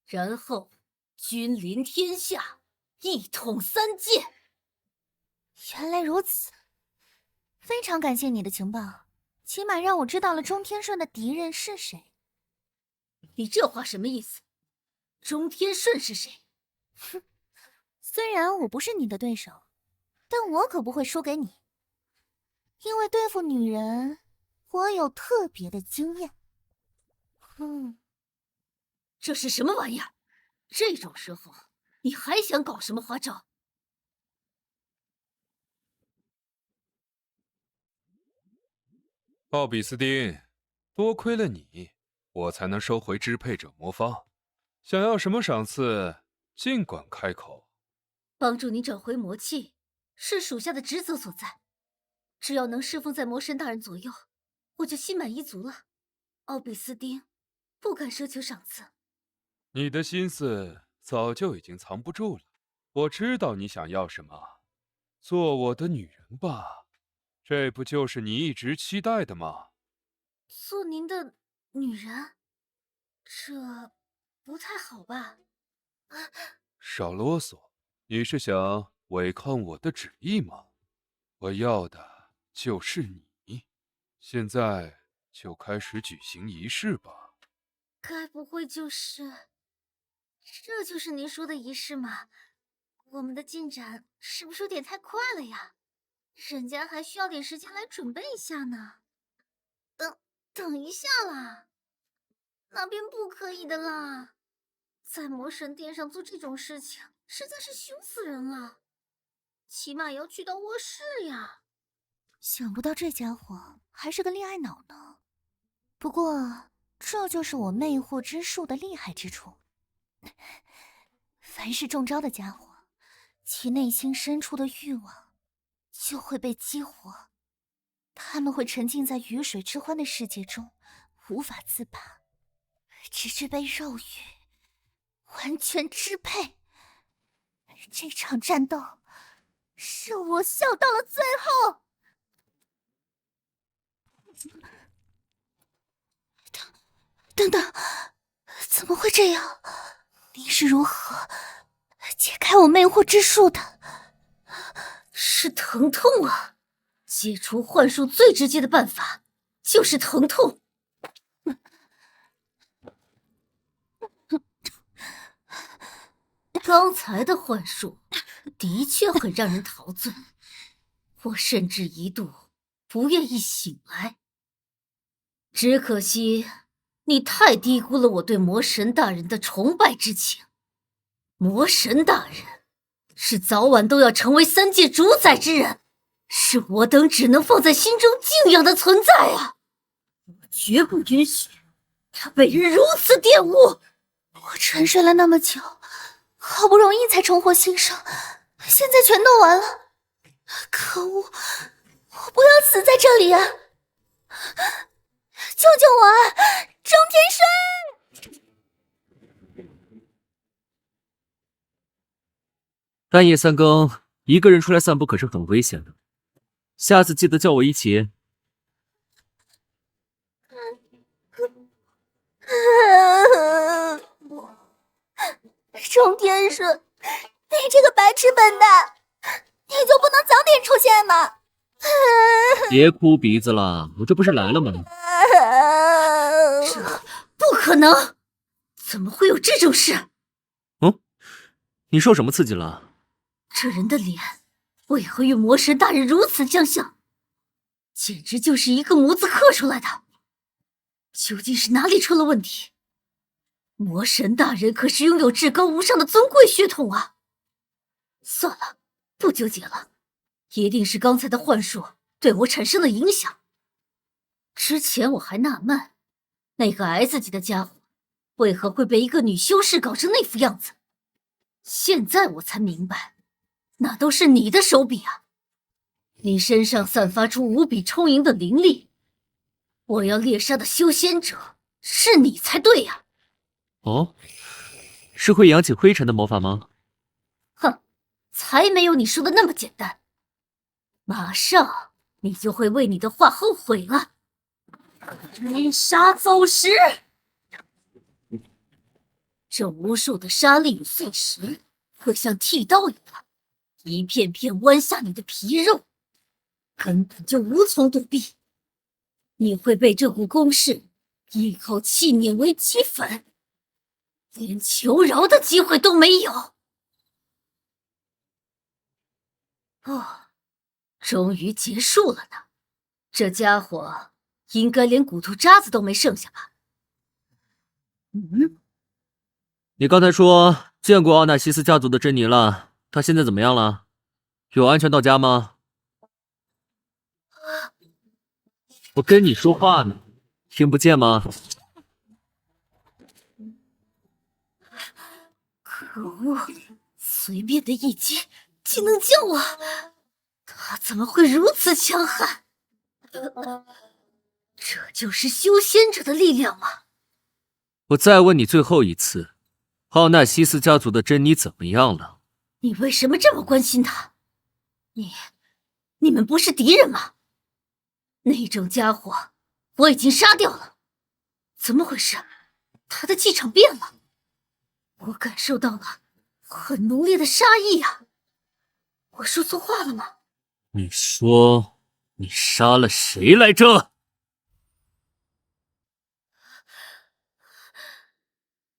Q: 然后君临天下，一统三界。
H: 原来如此，非常感谢你的情报，起码让我知道了钟天顺的敌人是谁。
Q: 你这话什么意思？钟天顺是谁？
H: 哼，虽然我不是你的对手，但我可不会输给你，因为对付女人，我有特别的经验。
Q: 这是什么玩意儿？这种时候你还想搞什么花招？
N: 奥比斯丁，多亏了你，我才能收回支配者魔方。想要什么赏赐，尽管开口。
Q: 帮助你找回魔气，是属下的职责所在。只要能侍奉在魔神大人左右，我就心满意足了。奥比斯丁，不敢奢求赏赐。
N: 你的心思早就已经藏不住了，我知道你想要什么，做我的女人吧，这不就是你一直期待的吗？
Q: 做您的女人，这不太好吧？
N: 少啰嗦，你是想违抗我的旨意吗？我要的就是你，现在就开始举行仪式吧。
H: 该不会这就是您说的仪式吗？我们的进展是不是有点太快了呀？人家还需要点时间来准备一下呢。等一下啦，那边不可以的啦，在魔神殿上做这种事情实在是凶死人了，起码也要去到卧室呀。想不到这家伙还是个恋爱脑呢。不过这就是我魅惑之术的厉害之处，凡是中招的家伙，其内心深处的欲望就会被激活，他们会沉浸在鱼水之欢的世界中无法自拔，直至被肉欲完全支配。这场战斗是我笑到了最后。等等，怎么会这样？你是如何解开我魅惑之术的？
Q: 是疼痛啊！解除幻术最直接的办法就是疼痛。刚才的幻术的确很让人陶醉，我甚至一度不愿意醒来。只可惜你太低估了我对魔神大人的崇拜之情。魔神大人是早晚都要成为三界主宰之人，是我等只能放在心中敬仰的存在啊！我绝不允许他被人如此玷污。
H: 我沉睡了那么久，好不容易才重获新生，现在全都完了。可恶，我不要死在这里啊！救救我啊！张天帅！
D: 半夜3更，一个人出来散步可是很危险的，下次记得叫我一起。
H: 张天帅，你这个白痴笨蛋，你就不能早点出现吗？
D: 别哭鼻子了，我这不是来了吗？
Q: 这不可能，怎么会有这种事？
D: 你受什么刺激了？
Q: 这人的脸为何与魔神大人如此相像？简直就是一个模子刻出来的。究竟是哪里出了问题？魔神大人可是拥有至高无上的尊贵血统啊！算了，不纠结了，一定是刚才的幻术对我产生了影响。之前我还纳闷，那个 S 级的家伙为何会被一个女修士搞成那副样子，现在我才明白，那都是你的手笔啊！你身上散发出无比充盈的灵力，我要猎杀的修仙者是你才对呀！
D: 哦，是会扬起灰尘的魔法吗？
Q: 哼，才没有你说的那么简单。马上你就会为你的话后悔了。追杀走石，这无数的沙粒与碎石会像剃刀一样，一片片剜下你的皮肉，根本就无从躲避。你会被这股攻势一口气碾为齑粉，连求饶的机会都没有。哦，终于结束了呢。这家伙应该连骨头渣子都没剩下吧？
D: 你刚才说见过奥纳西斯家族的珍妮了，她现在怎么样了？有安全到家吗？我跟你说话呢，听不见吗？
Q: 可恶，随便的一击竟能将我，他怎么会如此强悍？这就是修仙者的力量吗？
D: 我再问你最后一次，奥纳西斯家族的珍妮怎么样了？
Q: 你为什么这么关心他？你们不是敌人吗？那种家伙我已经杀掉了。怎么回事？他的气场变了，我感受到了很浓烈的杀意啊！我说错话了吗？
D: 你说你杀了谁来着？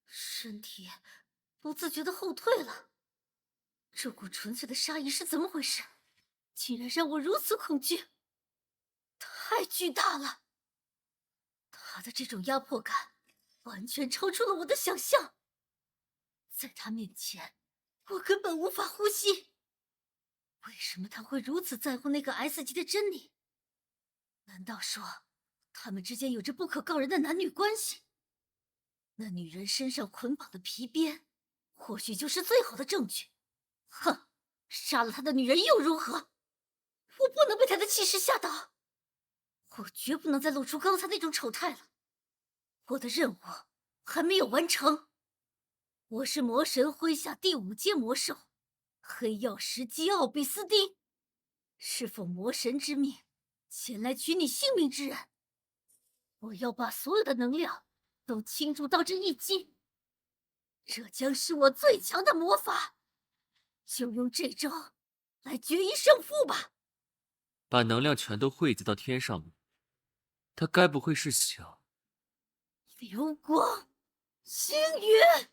Q: 身体不自觉的后退了。这股纯粹的杀意是怎么回事？竟然让我如此恐惧，太巨大了！他的这种压迫感完全超出了我的想象，在他面前，我根本无法呼吸。为什么他会如此在乎那个 S 级的珍妮？难道说他们之间有着不可告人的男女关系？那女人身上捆绑的皮鞭，或许就是最好的证据。哼，杀了他的女人又如何？我不能被他的气势吓倒，我绝不能再露出刚才那种丑态了。我的任务还没有完成。我是魔神麾下第5阶魔兽，黑曜石基奥比斯丁，是奉魔神之命前来取你性命之人。我要把所有的能量都倾注到这一击，这将是我最强的魔法，就用这招来决一胜负吧。
D: 把能量全都汇集到天上吗？他该不会是想……
Q: 流光星云。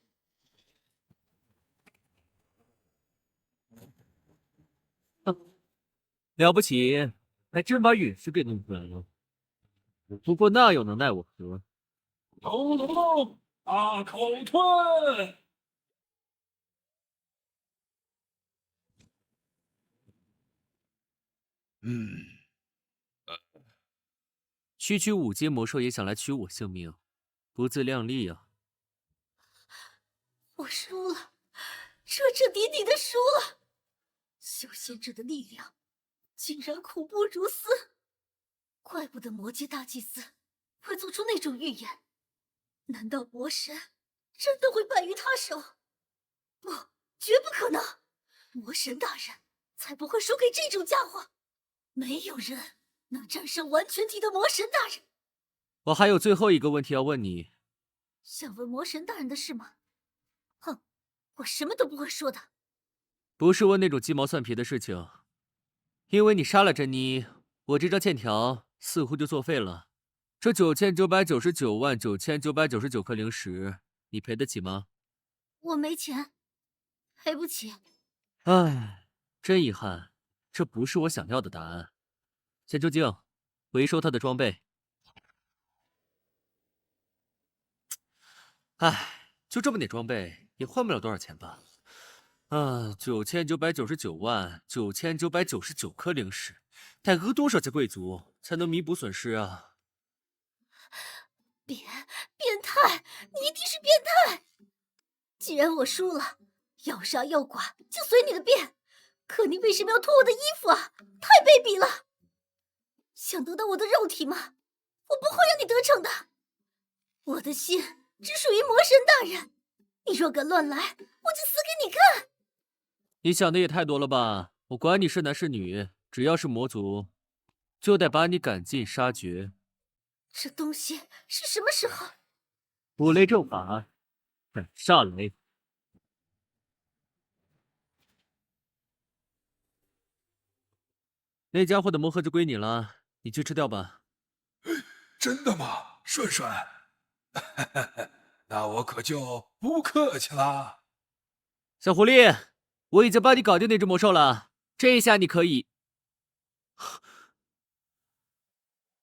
D: 了不起，还真把陨石给弄出来了。不过那又能奈我何？
P: 头颅大口吞。
D: 区区5阶魔兽也想来取我性命，不自量力啊！
Q: 我输了，彻彻底底的输了。修仙者的力量竟然恐怖如斯，怪不得魔界大祭司
H: 会做出那种预言？难道魔神真的会败于他手？不，绝不可能！魔神大人才不会输给这种家伙。没有人能战胜完全体的魔神大人。
D: 我还有最后一个问题要问你。
H: 想问魔神大人的事吗？哼，我什么都不会说的。
D: 不是问那种鸡毛蒜皮的事情，因为你杀了珍妮，我这张欠条似乎就作废了。这9999.999颗灵石，你赔得起吗？
H: 我没钱，赔不起。
D: 唉，真遗憾，这不是我想要的答案。先出镜，回收他的装备。唉，就这么点装备，也换不了多少钱吧？9999.999颗灵石，得讹多少家贵族才能弥补损失啊？
H: 变态！你一定是变态！既然我输了，要杀要剐就随你的便。可你为什么要脱我的衣服啊？太卑鄙了！想得到我的肉体吗？我不会让你得逞的。我的心只属于魔神大人，你若敢乱来，我就死给你看！
D: 你想的也太多了吧？我管你是男是女，只要是魔族，就得把你赶尽杀绝。
H: 这东西是什么时候？
D: 五雷正法，斩煞雷。那家伙的魔盒就归你了，你去吃掉吧。
N: 真的吗，顺顺？那我可就不客气啦。
D: 小狐狸，我已经帮你搞定那只魔兽了，这下你可以。